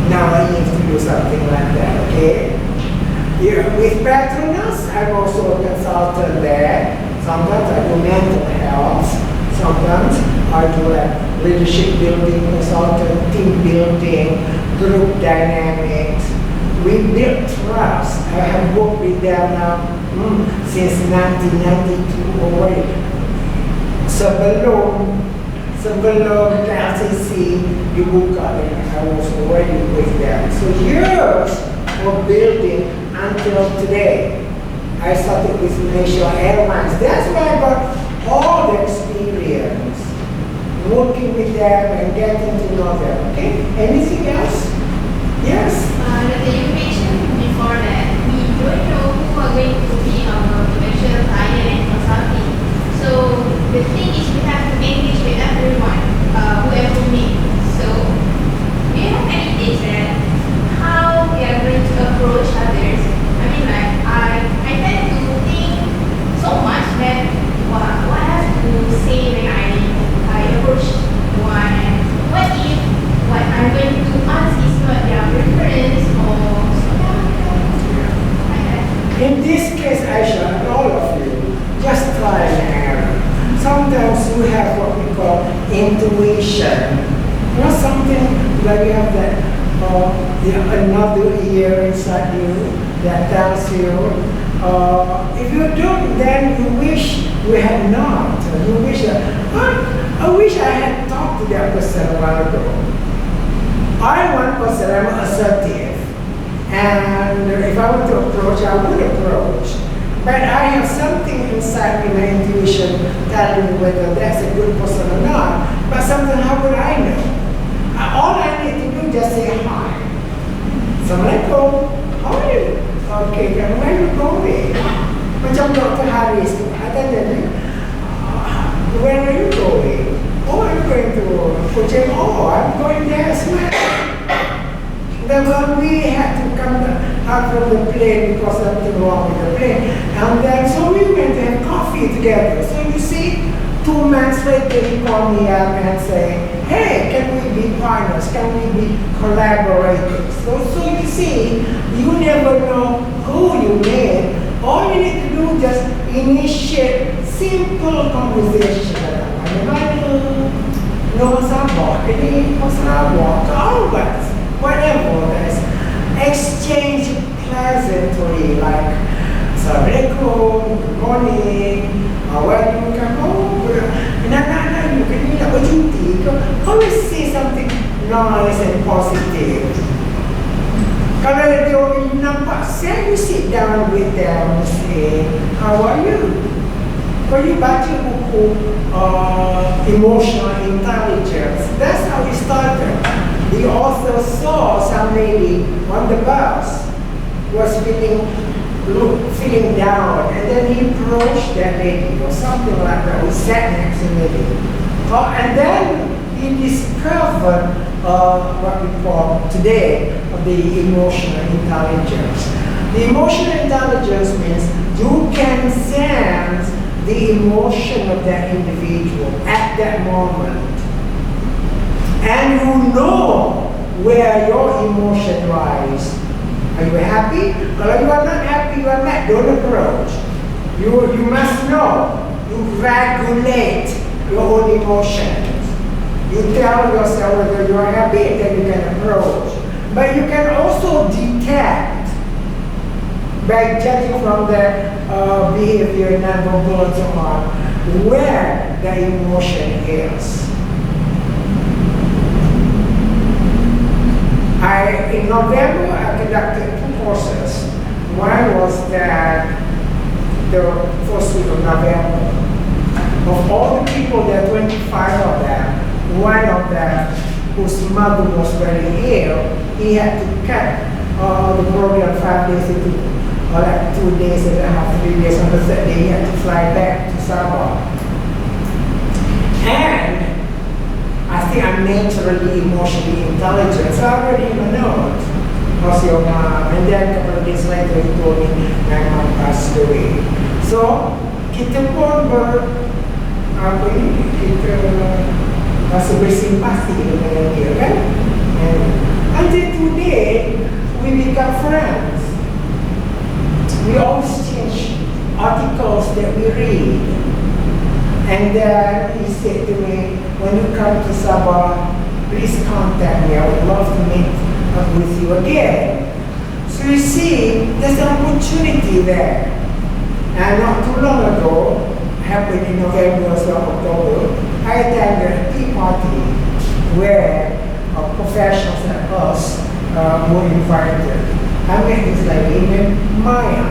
now I need to do something like that, okay? With Petronas, I'm also a consultant there. Sometimes I do mental health. Sometimes I do like leadership building consultant, team building, group dynamics. We build trust. I have worked with them now since 1992 already. Sebelum LCC dibuka, I was already with them. So years of building until today. I started with Malaysia Airlines. That's where I got all the experience working with them and getting to know them. Okay? Anything else? Yes? You mentioned before that we don't know who are going to be our potential client and consulting. So the thing is we have to engage with everyone, whoever we meet. So do you have any tips that how we are going to approach others? I mean, like I tend to think so much that what I have to say when I approach one, and what if what I'm going to ask is not their preference or like that. In this case, Aisha, and all of you, just try and error. Sometimes you have what we call intuition. You know, something like you have that another ear inside you that tells you. If you don't, then you wish you had not. You wish I wish I had talked to that person a while ago. I'm one person, I'm assertive. And if I were to approach, I would approach. But I have something inside me, my intuition, telling me whether that's a good person or not. But sometimes, how would I know? All I need to do is just say hi. Assalamualaikum. How are you? Okay, then where are you going? Macam Dr. Haris tu, I tanya dia, where are you going? Oh, I'm going to Kuching. Oh, I'm going there as well. Then when we had to come out from the plane because something wrong with the plane, and then so we went to have coffee together. So you see, 2 months later he called me up and say, hey, can we be partners? Can we be collaborators? So you see, you never know who you meet. All you need to do is just initiate simple conversation. No sabah, ini masalah always, whatever it is. Exchange pleasantly, like Assalamualaikum, good morning, where do you come home? You can bercuti. Always say something nice and positive. Kalau dia orang nampak, say you sit down with them and say, how are you? When you baca buku emotional intelligence, that's how it started. The author saw some lady on the bus was feeling down, and then he approached that lady or something like that. He sat next to the lady, and then he discovered what we call today the emotional intelligence. The emotional intelligence means you can sense the emotion of that individual at that moment. And you know where your emotion lies. Are you happy? Kalau you are not happy, you are not, don't approach. You must know. You regulate your own emotions. You tell yourself whether you are happy, then you can approach. But you can also detect by judging from the behavior, non-verbal and so on, where the emotion is. In November, I conducted 2 courses. One was that the first week of November. Of all the people, there are 25 of them. One of them, whose mother was very ill, he had to cut the program 5 days into like 2 days and a half, 3 days. On the 3rd day, he had to fly back to Sabah. And I think I'm naturally emotionally intelligent, so I already know. How's your mom? And then a couple of days later, he told me my mom passed away. So kita pun kita rasa bersimpati dengan dia, kan? And until today, we become friends. We always change articles that we read. And then he said to me, when you come to Sabah, please contact me. I would love to meet up with you again. So you see, there's an opportunity there. And not too long ago, happened in November or October, I attended a tea party where professionals like us were invited. I met this lady named Maya.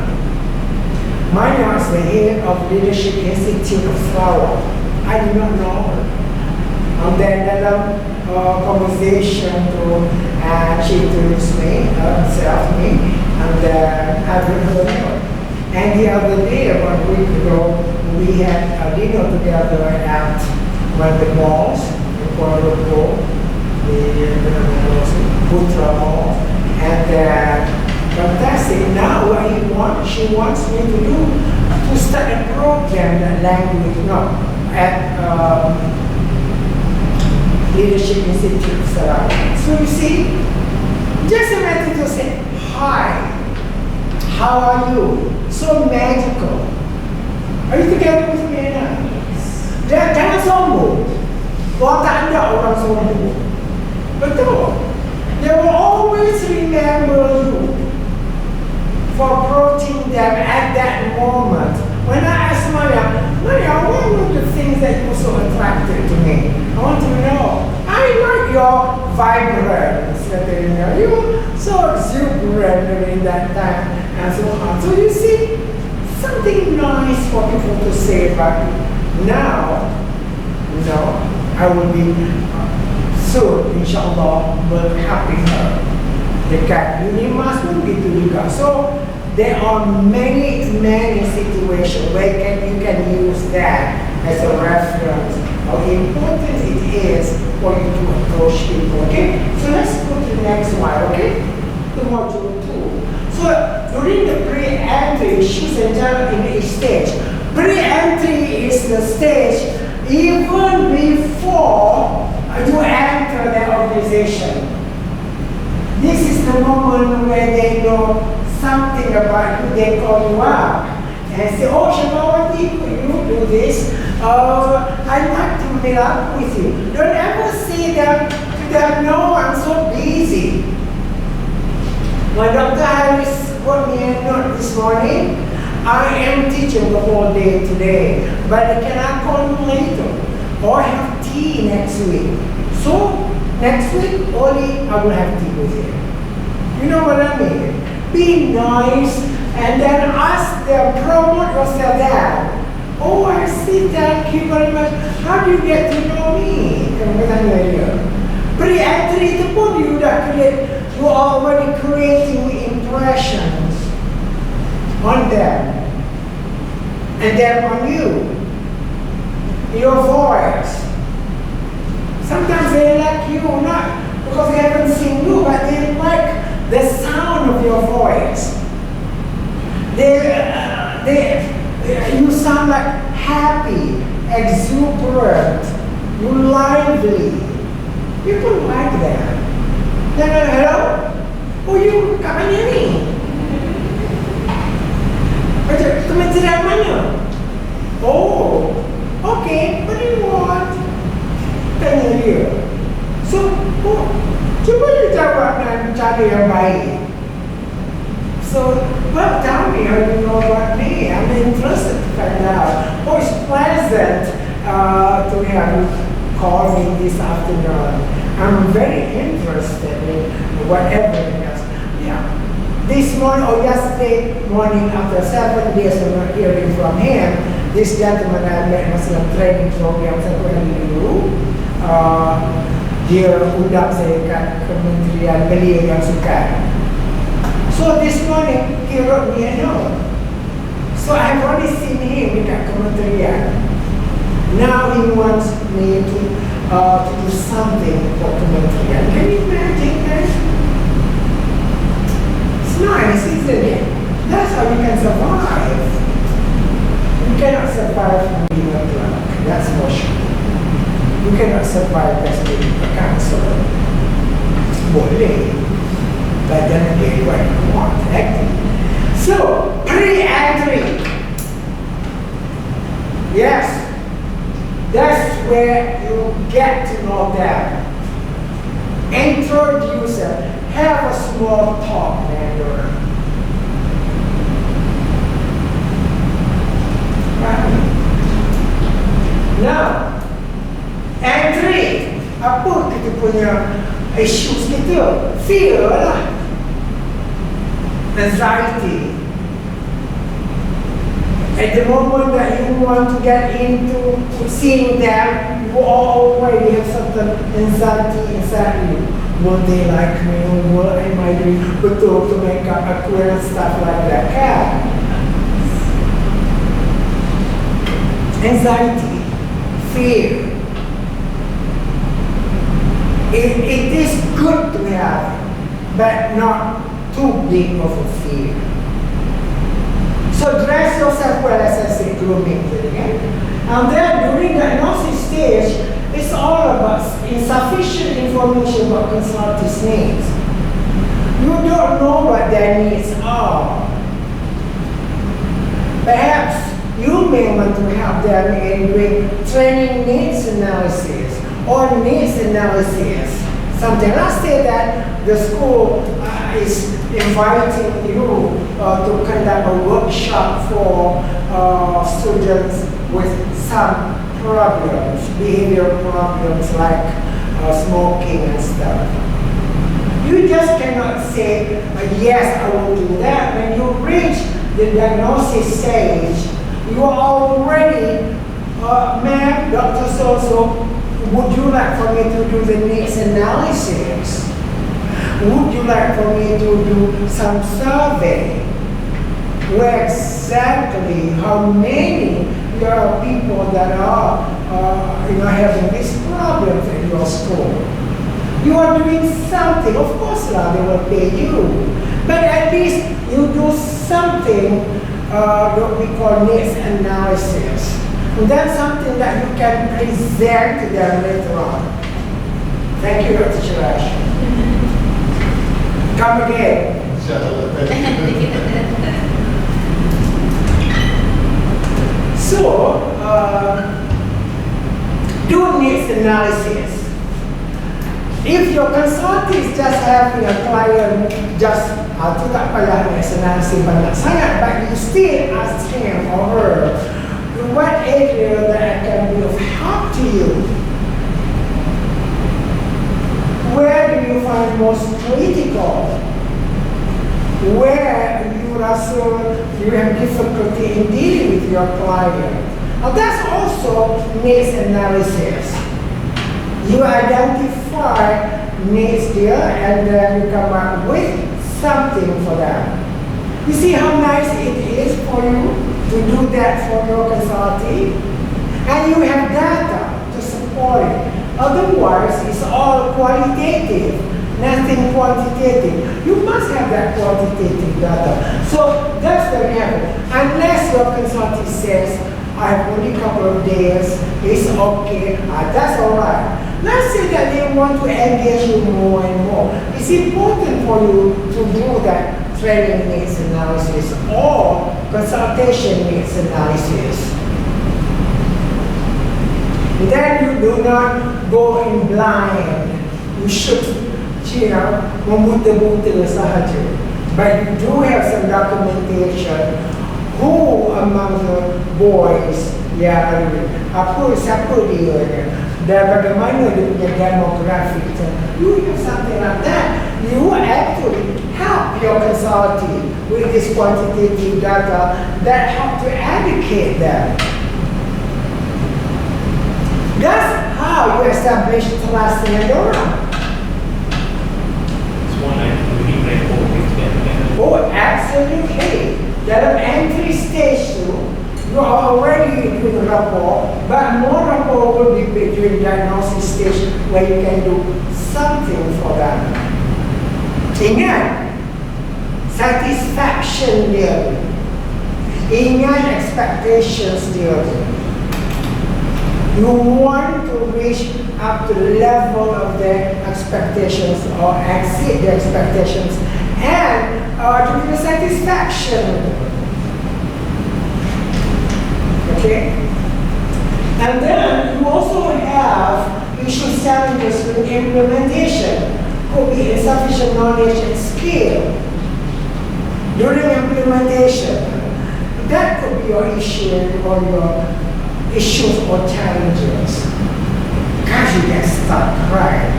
Maya is the head of Leadership Institute of Sarawak. I did not know her. And then dalam conversation she introduced herself me, and I heard her. And the other day, about a week ago, we had a dinner together at one of the malls in Kuala Lumpur, the Putra Mall, and fantastic. Now what she wants me to do, to start a program that language, at Leadership Institute of Sarawak. So you see, just a matter to say, hi, how are you? So magical. Are you together with me now? Yes. Jangan sombong. Wah, tak ada orang sombong. Betul. They will always remember you for approaching them at that moment. When I asked Maya, what were the things that you were so attracted to me? I want to know. I like your vibrance. You were so exuberant during that time and so on. So you see, something nice for people to say about you. Now, I will be soon, inshallah, welcoming her. Dekat Unimas pun begitu juga. So there are many situations where you can use that as a reference. How important it is for you to approach people. Okay, so let's go to the next one. Okay, the module 2. So during the pre-entry, choose and tell in each stage. Pre-entry is the stage even before you enter the organization. This is the moment where they know something about you. They call you up and say, "Oh, Shamawati, could you do this? I'd like to meet up with you." Don't ever say to them, "No, I'm so busy." When Dr. Harris wrote me a note this morning, "I am teaching the whole day today, but can I call you later? Or have tea next week?" So, next week, only I will have tea with you. You know what I mean? Be nice and then ask them, promote yourself there. "Oh, I see, thank you very much. How do you get to know me?" Kamu tanya dia. Pre-entry itu pun you already creating impressions on them. And then on you. Your voice. Sometimes they like you, not because they haven't seen you, but they like the sound of your voice. You sound like happy, exuberant, you lively. People like that. Hello? Oh, you kat mana ni? Kementerian mana? Oh, okay, what do you want? Tanya dia. So, cuba dia jawab dengan cara yang baik. So, well, tell me how you know about me. I'm interested to find out. Oh, it's pleasant to have you call me this afternoon. I'm very interested in whatever it is. Yeah. This morning or yesterday morning after 7 days of not hearing from him, this gentleman I met masa training program satu hari dulu, dia undang saya kat Kementerian Belia dan Sukan. So this morning he wrote me a note. So I've already seen him dekat Kementerian. Now he wants me to do something for Kementerian. Can you imagine that? It's nice, isn't it? That's how you can survive. You cannot survive from being a drunk, that's for sure. You cannot survive as being a counselor. Boleh, but then again, what you want, acting. So, pre-entry. Yes, that's where you get to know them. Introduce them. Have a small talk, Mandarin. Now, entry. Apa kita punya issues kita? Fear lah. anxiety. At the moment that you want to get into seeing them, you already have certain anxiety inside you. Will they like me? Will am I doing betul to make up a quill and stuff like that? Yeah. Anxiety, fear. It is good to have, but not too big of a fear. So dress yourself well, as I say, grooming. And then during the diagnosis stage, it's all about insufficient information about consultants' needs. You don't know what their needs are. Perhaps you may want to help them in doing training needs analysis or needs analysis. Something. Let's say that the school is inviting you to conduct a workshop for students with some problems, behavioral problems like smoking and stuff. You just cannot say, yes, I will do that. When you reach the diagnosis stage, you are already, ma'am, Dr. So-so, would you like for me to do the needs analysis? Would you like for me to do some survey? Where exactly, how many there are people that are having these problems in your school? You are doing something, of course they will pay you. But at least you do something that we call needs analysis. And that's something that you can present to them later on. Thank you, Dr. Shirash. Come again. So, do needs analysis. If your consultant is just having a client just tu tak payah needs analysis banyak sangat, but you still ask him or her, what area that I can be of help to you? Where do you find most critical? Where you have difficulty in dealing with your client? Now that's also needs analysis. You identify needs there and then you come up with something for them. You see how nice it is for you to do that for your consulting? And you have data to support it. Otherwise, it's all qualitative, nothing quantitative. You must have that quantitative data. So that's the reality. Unless your consultant says, I have only a couple of days, it's okay, that's all right. Let's say that they want to engage you more and more. It's important for you to do that training needs analysis or consultation needs analysis. Then you do not go in blind. You should, memutar-mutar sahaja. But you do have some documentation. Who among the boys yang siapa dia dan bagaimana dia punya demographic. You have something like that. You actually help your consulting with this quantitative data that help to educate them. That's how you establish trust in orang. It's one I really rapport with them. Oh, absolutely. Dalam entry stage tu, you are already doing rapport, but more rapport will be during diagnosis stage where you can do something for them. Ingat, satisfaction dia. Ingat expectations dia. You want to reach up to the level of their expectations or exceed their expectations and to give satisfaction. Okay? And then you also have issues, challenges with implementation. Could be insufficient knowledge and skill during implementation. That could be your issue or your issues or challenges. Because you get stuck, right?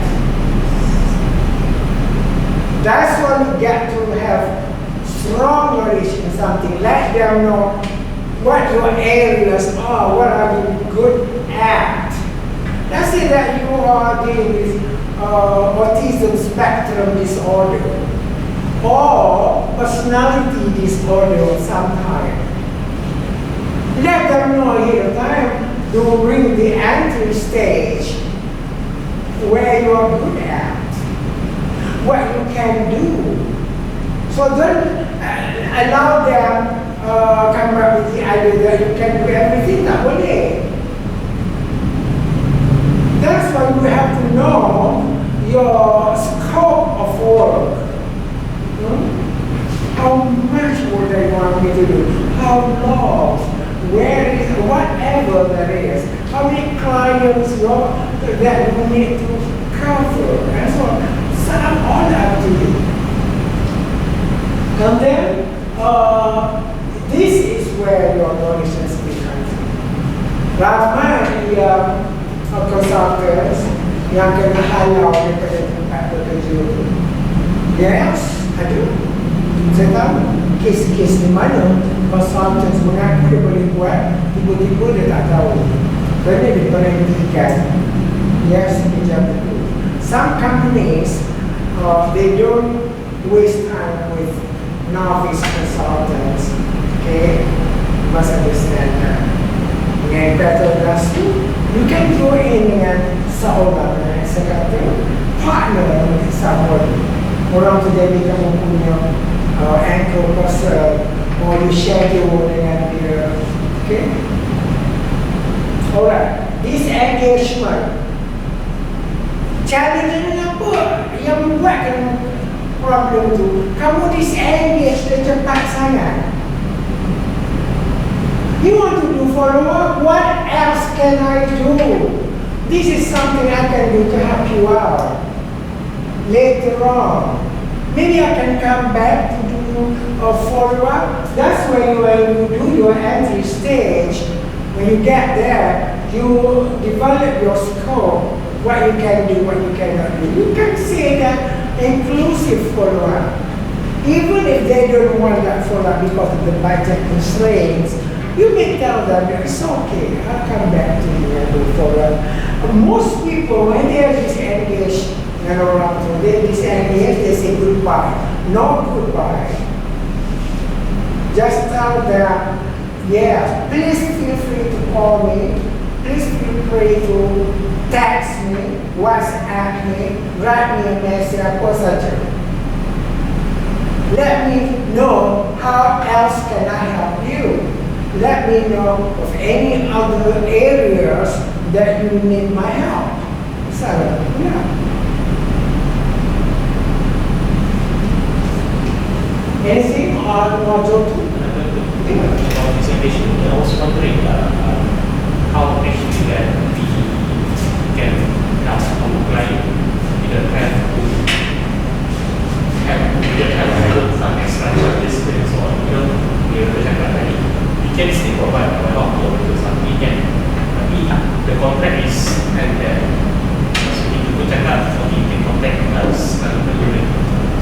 That's when you get to have knowledge in something. Let them know what your areas are, what are you good at. Let's say that you are dealing with autism spectrum disorder or personality disorder of some kind. Let them know ahead of time during the entry stage where you are good at, what you can do. So don't allow them come up with the idea that you can do everything. Tak boleh. That's why you have to know your scope of work. How much would they want me to do? How long? Where is, whatever that is. How many clients that you need to cover? And so on. So I'm all up to you. And then, this is where your knowledge has become. Ramai consultants yang kena halau daripada tempat bekerja itu. Yes, ada. Saya tahu kes-kes di mana consultants mengaku dia boleh buat, tiba-tiba dia tak tahu. Kerana dia berhentikan. Yes, sekejap itu. Some companies, they don't waste time with novice consultants. Okay, you must understand that. Dengan better industry, you can go in dengan seorang, saya kata, partner with somebody. Orang tu jadi kamu punya anchor person, or you schedule dengan dia. Okay? Alright, this engagement. Challenge apa yang membuatkan problem tu? Kamu disengage dan cepat sangat. You want to do follow-up? What else can I do? This is something I can do to help you out. Later on, maybe I can come back to do a follow-up. That's when you do your entry stage. When you get there, you develop your scope, what you can do, what you cannot do. You can say that inclusive follow-up. Even if they don't want that follow-up because of the budget constraints, you may tell them, it's okay, I'll come back to you and do follow-up. Most people, when they are disengaged, they disengage, they say goodbye. No goodbye. Just tell them, yes, please feel free to call me. Please feel free to text me, WhatsApp me, write me a message, apa saja. Let me know how else can I help you. Let me know of any other areas that you need my help. So, yeah. Anything on module 2? About dissertation, I was wondering how actually that we can help our client some extra disciplines or we can still provide a lot more to some weekend. Tapi the contract is and so kita cakap we can contact us kalau perlu.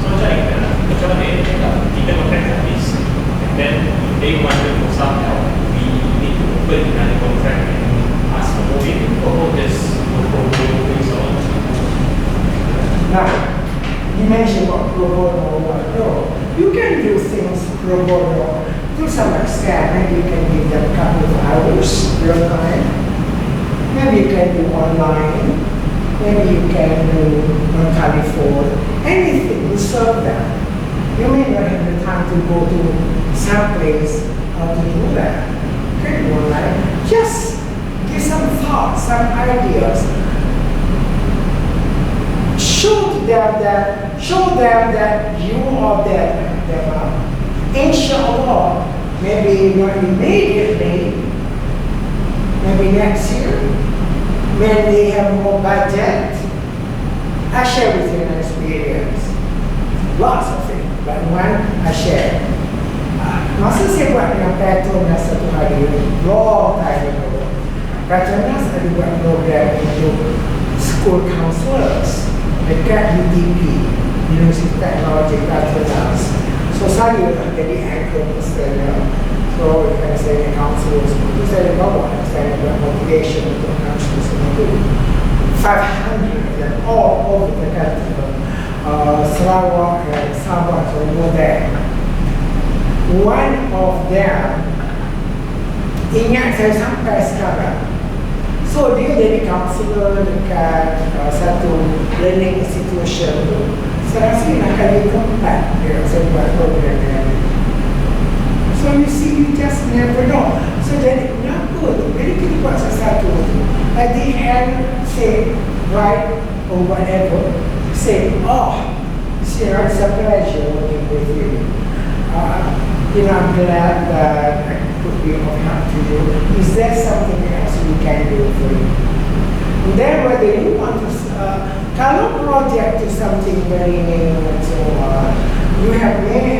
So macam mana kita contact habis and then if they wanted for some help, we need to open another contract and ask for more or just for so on. Now, you mentioned what pro bono or what no. You can do things pro bono to some extent. Maybe you can give them a couple of hours your time. Maybe you can do online. Maybe you can do on telephone. Anything to serve them. You may not have the time to go to some place to do that. You can do online. Just give some thoughts, some ideas. Show them that you are there to help them out. Inshallah, maybe not immediately, maybe next year, when they have more budget, I share with you an experience. Lots of things, but one I share. Masa saya buat dengan Petronas satu hari, long time ago, Petronas ada buat program untuk school counselors dekat UTP, University Technology Petronas. So saya nak jadi anchor person. So, if I say the council is itu saya bawa, saya buat motivation untuk council semua itu. 500 and all over the country. Sarawak and Sabah to go there. One of them ingat saya sampai sekarang. So dia jadi counselor dekat satu learning institution tu. Saya rasa nak kali keempat dia saya buat program dia. So you see, you just never know. So jadi kenapa tu? Jadi kita buat sesuatu tu. At the end, say right or whatever, say, oh, Sarah, it's a pleasure working with you. I'm glad that I could be of help to you. Is there something else we can do for you? And then whether you want to, kalau project is something very new and so on, you may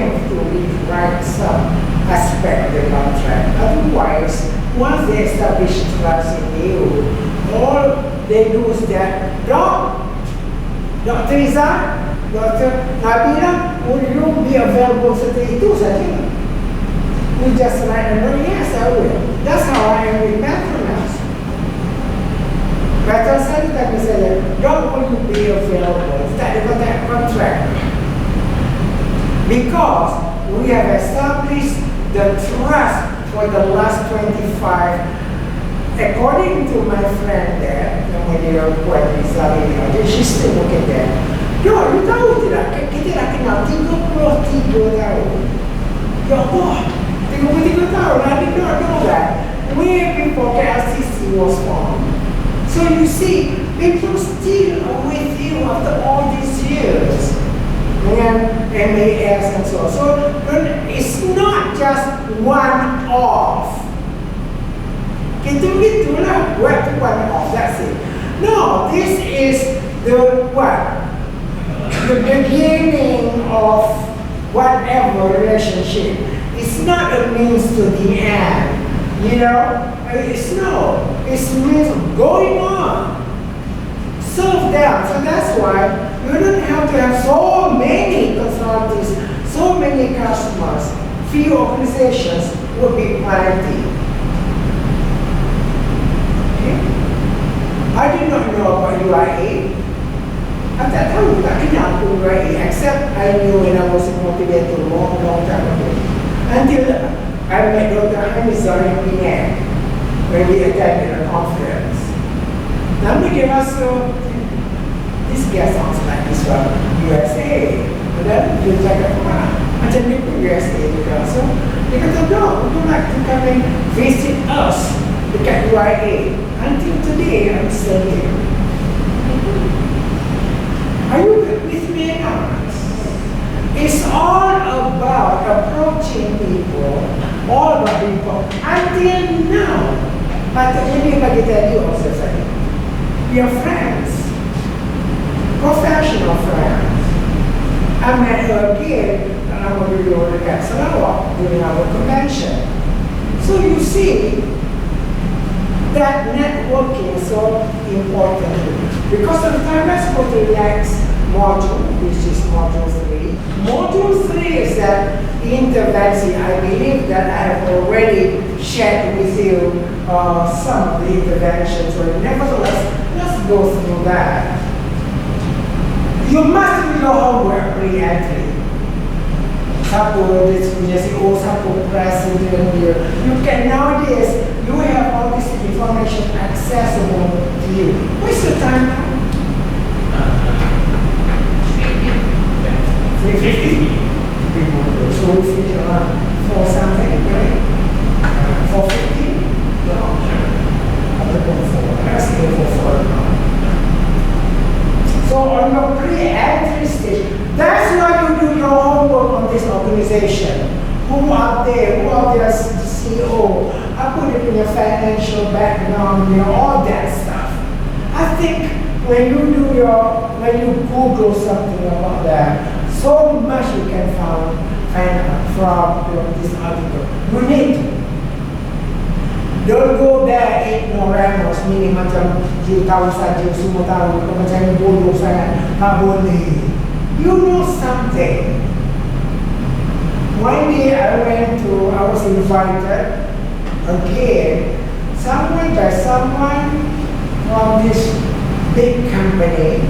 have to rewrite some aspect of the contract. Otherwise, once they establish trust in you, all they do is that, Dr. Izzat, Dr. Nabila, will you be available setelah itu saja? We just write a note, yes, I will. That's how I am with Petronas. Petronas said misalnya, will you be available? Tak ada contract. Because we have established the trust for the last 25. According to my friend there, yang dia buat di Sarawak, she's still working there. You tahu tidak? Kita dah kenal 33 tahun. Ya Allah, 33 tahun. I did not know that. Way before KLCC was formed. So you see, people still are with you after all these years. Dengan MAS and so on. So it's not just one-off. Gitu-gitulah buat one-off, that's it. No, this is the what? The beginning of whatever relationship. It's not a means to the end. It's means going on. Serve them. So that's why you don't have to have so many consultants, so many customers. Few organizations would be plenty. Okay? I did not know about UIA. I tak kenal pun UIA, except I knew when I was a motivator long time ago. Until I met Dr. Hamizar in Penang when we attended a conference. Nama dia masuk, this guy sounds like he's from USA. Dan dia cakap, macam dia pun USA juga. So, dia kata, no, would you like to come and visit us dekat UIA? Until today, I'm still here. Are you with me now? It's all about approaching people, all about people. Until now, but ini bagi tell you also, we are friends, professional friends. I met her again when I was dekat Sarawak during our convention. So you see that networking is so important because sometimes let's go to the next module, which is module 3. Module 3 is that intervention. I believe that I have already shared with you some of the interventions, but nevertheless, let's go through that. You must do your homework pre-entry. Sapo, this oh, Sapo president here. You can nowadays, you have all this information accessible to you. What's the time now? 3:50. So we finish around 4 something, right? 4:50? No. After 4. Let's go for 4 now. So on your pre-entry stage, that's why you do your homework on this organization. Who are they? Who are their CEO? Apa dia punya financial background, all that stuff. I think when you Google something about that, so much you can find from this article. You need to. Don't go there ignoramus, meaning macam you tahu saja, semua tahu, macam bodoh sangat, tak boleh. You know something. one day I was invited again, someone from this big company,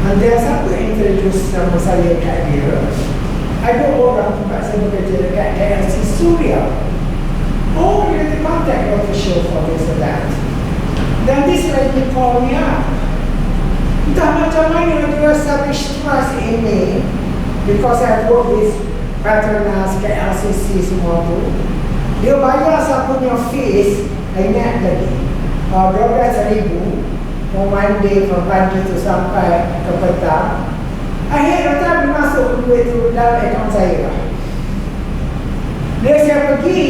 and dia satu introduce nama saya kat dia. Ada orang tempat saya bekerja dekat HRDC Suria. Oh, dia contact official for this and that. Then this lady called me up. Entah macam mana dia establish trust in me, because I work with Petronas, KLCC semua tu. Dia bayar saya punya fees, I ingat lagi, 12,000 for one day, from pagi tu sampai ke petang. Akhir kata masuk duit tu dalam akaun saya. Bila saya pergi,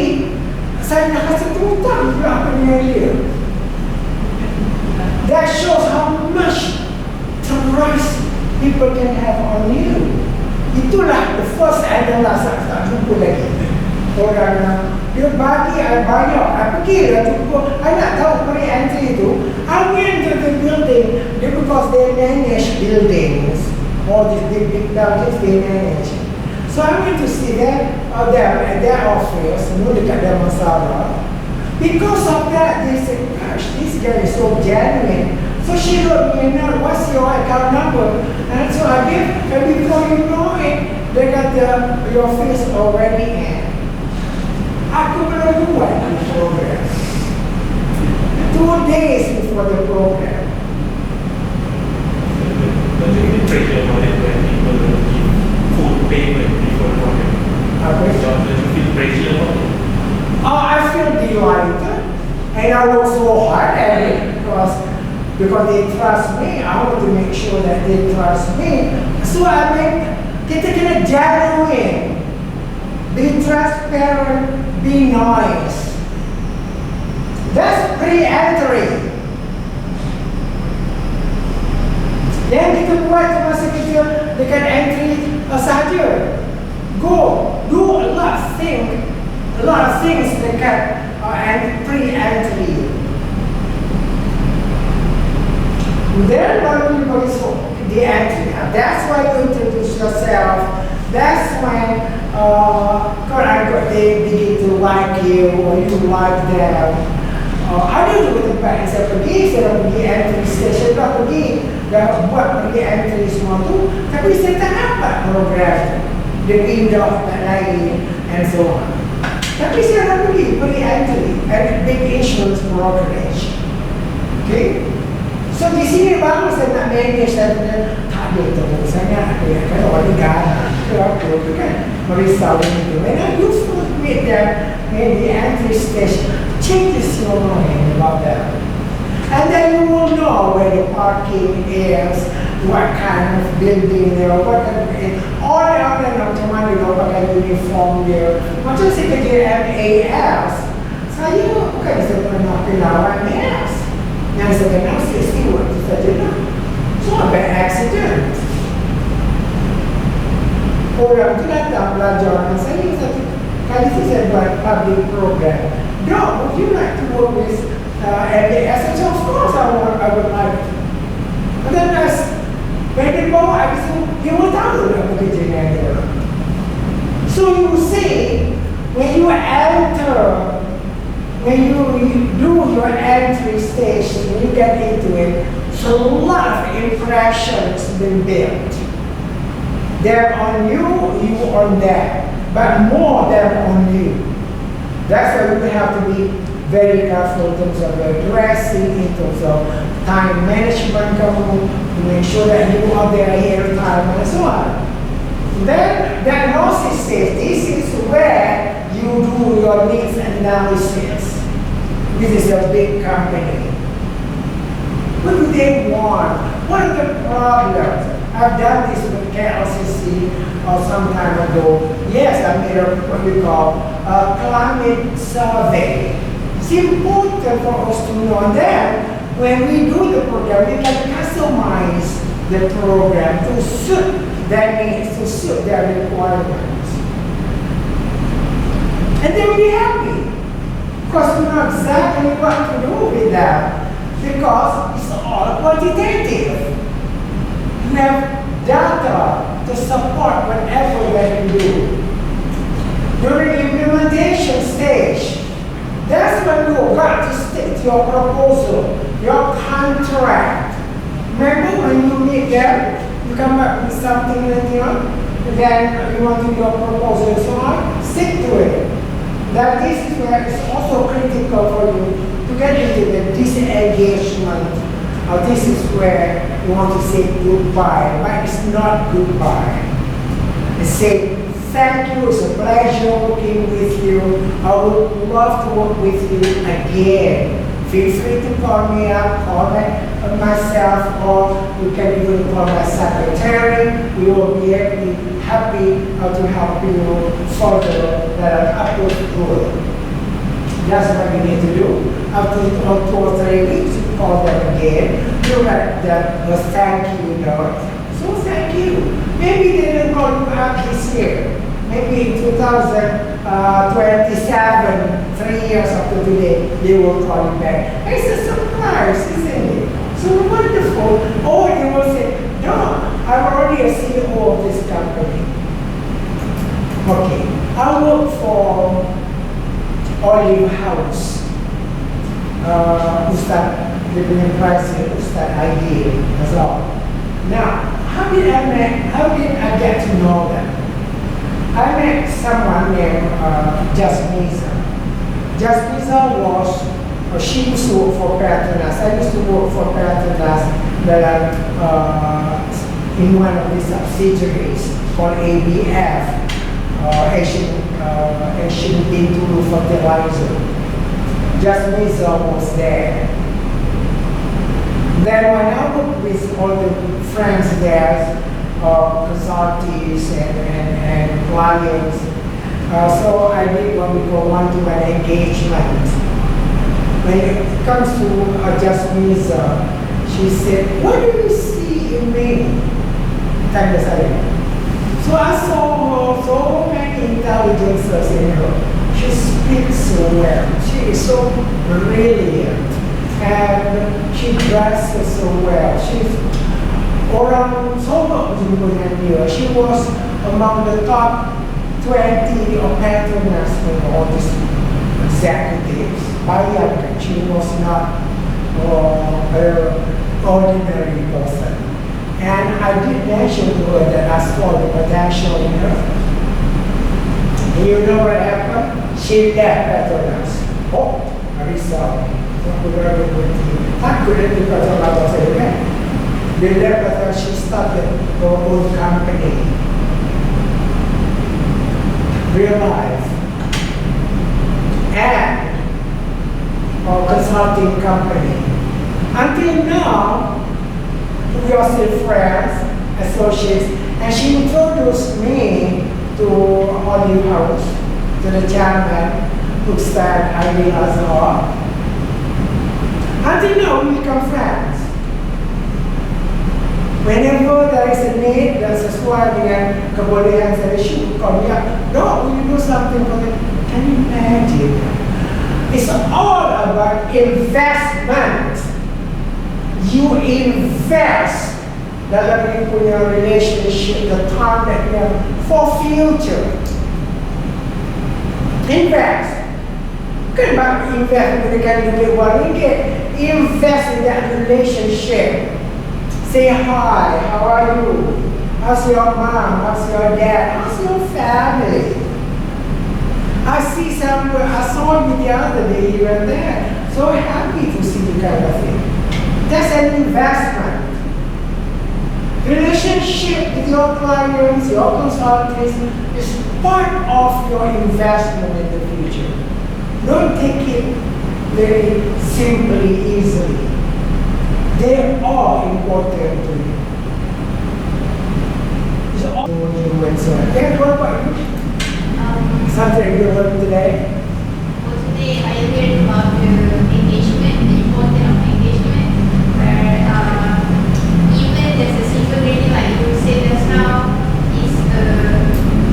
saya nak kasih hutang berapa dengan dia. That shows how much trust people can have on you. Itulah the first and the last, saya tak jumpa lagi. Orang dia bagi, I bayar, I pergi lah jumpa. I nak tahu pre-entry tu. I went to the building because they manage buildings. All these big buildings they manage. So I went to see them, their office, dekat Damansara. Because of that, they said, gosh, this guy is so genuine. So she wrote me a note, what's your account number? And so I gave, and before you know it, they got your face already in. Aku belum buat the program. 2 days before the program. Don't you feel pressure about it when people give full payment before the program? Don't you feel pressure about it? I feel delighted, and I work so hard at it because they trust me. I want to make sure that they trust me. So I mean, kita kena genuine, be transparent, be nice. That's pre-entry. Yang kita buat masa kita dekat entry saja. Go, do a lot of things dekat pre-entry. Then baru you go to the entry. That's why you introduce yourself. That's when they begin to like you or you like them. Ada juga tempat yang saya pergi entry station, dah buat entry semua tu, tapi saya tak dapat program the window tak lain and so on. Tapi saya dah pergi entry at big insurance brokerage. Okay? So di sini baru saya nak manage, saya tak ada tu, saya nak kan orang negara, aku kan merisau itu. When I used to meet them in the entry station, changes your mind about that. And then you will know where the parking is, what kind of building there, what kind of all the other macam mana dia pakai uniform dia. Macam saya kerja MAS, saya bukan saya pernah kenal MAS. Yang saya kenal saya steward saja lah. So ada accident. Orang tu datang belajar dengan saya satu kali saya buat public program. Doc, would you like to work with MAS? I said, of course I would like to. And then when they bawa habis tu, dia pun tahu nak bekerja dengan dia. So you see, when you enter, when you do your entry station, when you get into it, so a lot of impressions been built. They're on you, you on them, but more they're on you. That's why you have to be very careful in terms of your dressing, in terms of time management, to make sure that you are there ahead of time and so on. Then diagnosis stage, this is where you do your needs analysis. This is a big company. What do they want? What are the problems? I've done this with KLCC some time ago. Yes, I made what we call a climate survey. It's important for us to know that when we do the program, we can customize the program to suit their needs, to suit their requirements. And they will be happy. Because we know exactly what to do with that. Because it's all quantitative. We have data to support whatever that we do. During implementation stage, that's when you got to state your proposal, your contract. Remember when you meet them, you come up with something that then you want to do your proposal and so on, stick to it. That this is where it's also critical for you to get into the disengagement. This is where you want to say goodbye, but it's not goodbye. It's say thank you, it's a pleasure working with you. I would love to work with you again. Feel free to call me up, call myself, or you can even call my secretary. We will be happy to help you further that approach good. That's what you need to do. After 2 or 3 weeks, you call them again. You write them a thank you note. So thank you. Maybe they didn't call you up this year. Maybe in 2027, 3 years after today, they will call you back. It's a surprise, isn't it? So wonderful. Or you will say, no, I'm already a CEO of this company. Okay, I work for Olive House. Ustaz, the president, Ustaz Aidil, as well. Now, how did I get to know them? I met someone named Jasmisa. Jasmisa was, she used to work for Petronas. I used to work for Petronas in one of the subsidiaries called ABF, Asian Bintulu Fertilizer. Jasmisa was there. Then when I worked with all the friends there, consultants and clients, so I did what we call one-to-one engagement. When it comes to Jasmisa, she said, what do you see in me? So I saw her, so many intelligences in her. She speaks so well. She is so brilliant. And she dresses so well. She's orang Solo dengan dia. She was among the top 20 of Petronas in all these executives. Bayangkan, she was not an ordinary person. And I did mention to her that I saw the potential in her. And you know what happened? She left Petronas. Oh, very sorry. Takut itu kata apa saya kan? Dia left Petronas, she started her own company. Real life. And a consulting company. Until now, we are still friends, associates, and she introduced me to Olive House, to the chairman, Ustaz Aidil Azhar. Until now, we become friends. Whenever there is a need, dan sesuai dengan kebolehan saya, she will call me up. No, will you do something for them? Can you imagine? It's all about investment. You invest dalam you punya relationship, the time that you have for future. Invest. Bukan about invest memberikan duit RM1. Invest in that relationship. Say hi, how are you? How's your mom? How's your dad? How's your family? I saw you the other day, you were there. So happy to see you kind of thing. That's an investment. Relationship with your clients, your consultants is part of your investment in the future. Don't take it very simply, easily. They are important to you. It's all you and so on. And what about you? Something you learned today? Well, today I learned about the engagement, the importance of engagement, where even there's a simple training like you said just now is a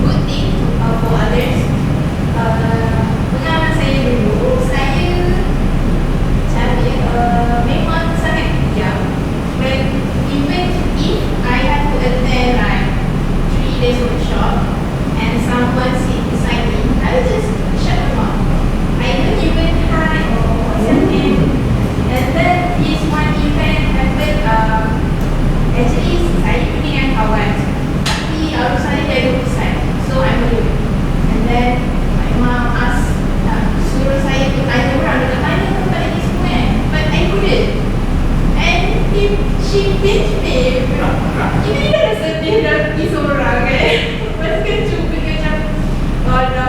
good thing for others. Pengalaman saya dulu, saya memang sangat kejam. Even if I have to attend like 3 days workshop and someone sit beside me, I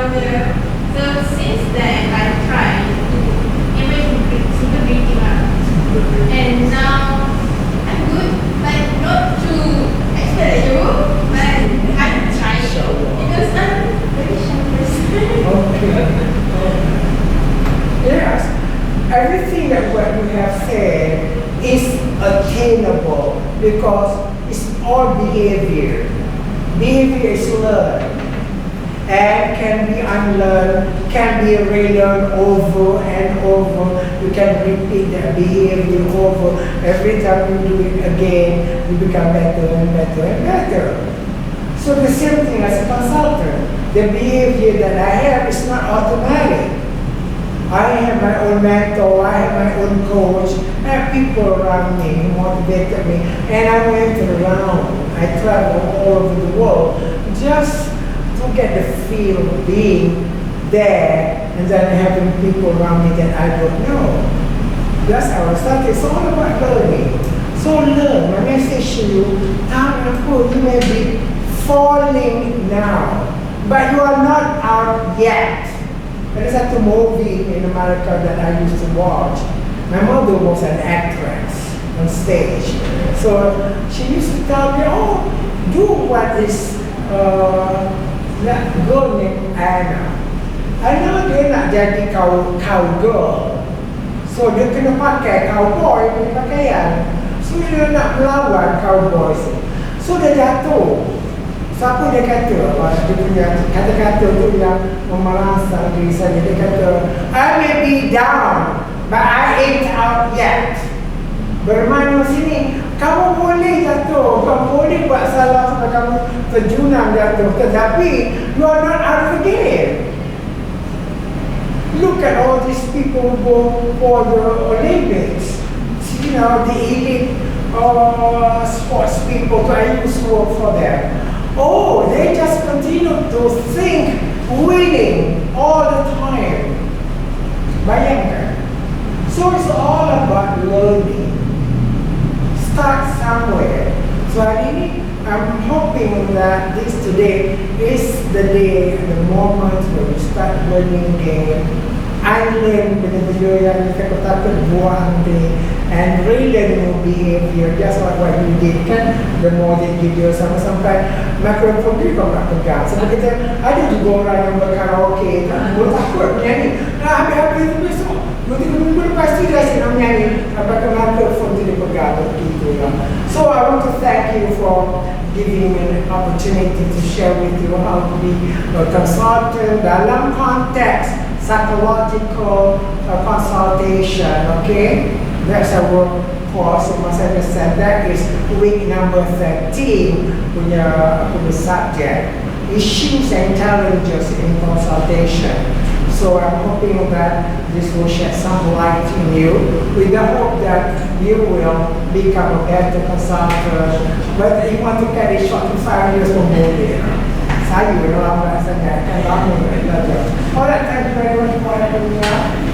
So since then, I tried to improve super breathing out. And now I'm good, but not to expert at you, but I'm trying because I'm very shy person. Okay. Yes. Everything that what you have said is attainable because it's all behavior. Behavior is learned and can be unlearned, can be relearned over and over. You can repeat that behavior over. Every time you do it again, you become better and better and better. So the same thing as a consultant. The behavior that I have is not automatic. I have my own mentor, I have my own coach, I have people around me who motivated me, and I went around. I traveled all over the world just to get the feel of being there and then having people around me that I don't know. That's how I started. It's all about learning. So learn. My message to you, you may be falling now, but you are not out yet. There's a movie in America that I used to watch. My mother was an actress on stage. So she used to tell me, oh, do what is that girl named Anna. I know dia nak jadi cowgirl. So dia kena pakai cowboy punya pakaian. So dia nak melawan cowboy. So dia jatuh. Siapa dia kata? Dia punya kata-kata tu yang memerangsang diri saya. Dia kata, I may be down, but I ain't out yet. Bermakna sini, kamu boleh jatuh, kamu boleh buat salah sampai kamu terjunam jatuh, tetapi you are not out of the game. Look at all these people who go for the Olympics. You know, the elite sports people, I used to work for them. Oh, they just continue to think winning all the time. Bayangkan. So it's all about learning. Start somewhere. So hari ini, I'm hoping that this today is the day, the moment when you start learning again. Unlearn benda-benda yang kita takut buang nanti, and relearn new behavior, just like what you did kan. The more they give you sampai mikrofon dia kau nak pegang. Sebab kita ada juga orang yang berkaraoke kan, dia takut menyanyi. Habis-habis itu besok, 2-3 minggu lepas tu dia asyik nak menyanyi. Apakah mikrofon tu dia pegang begitu lah. So I want to thank you for giving me an opportunity to share with you how to be a consultant dalam konteks psychological consultation, okay? That's our course, you must understand that is week number 13 punya subject, issues and challenges in consultation. So I'm hoping that this will shed some light in you with the hope that you will become a better consultant. But you want to cut it short to 5 years or more later. Saya lambat sangat, kan lama belajar. Alright, thank you very much for having me.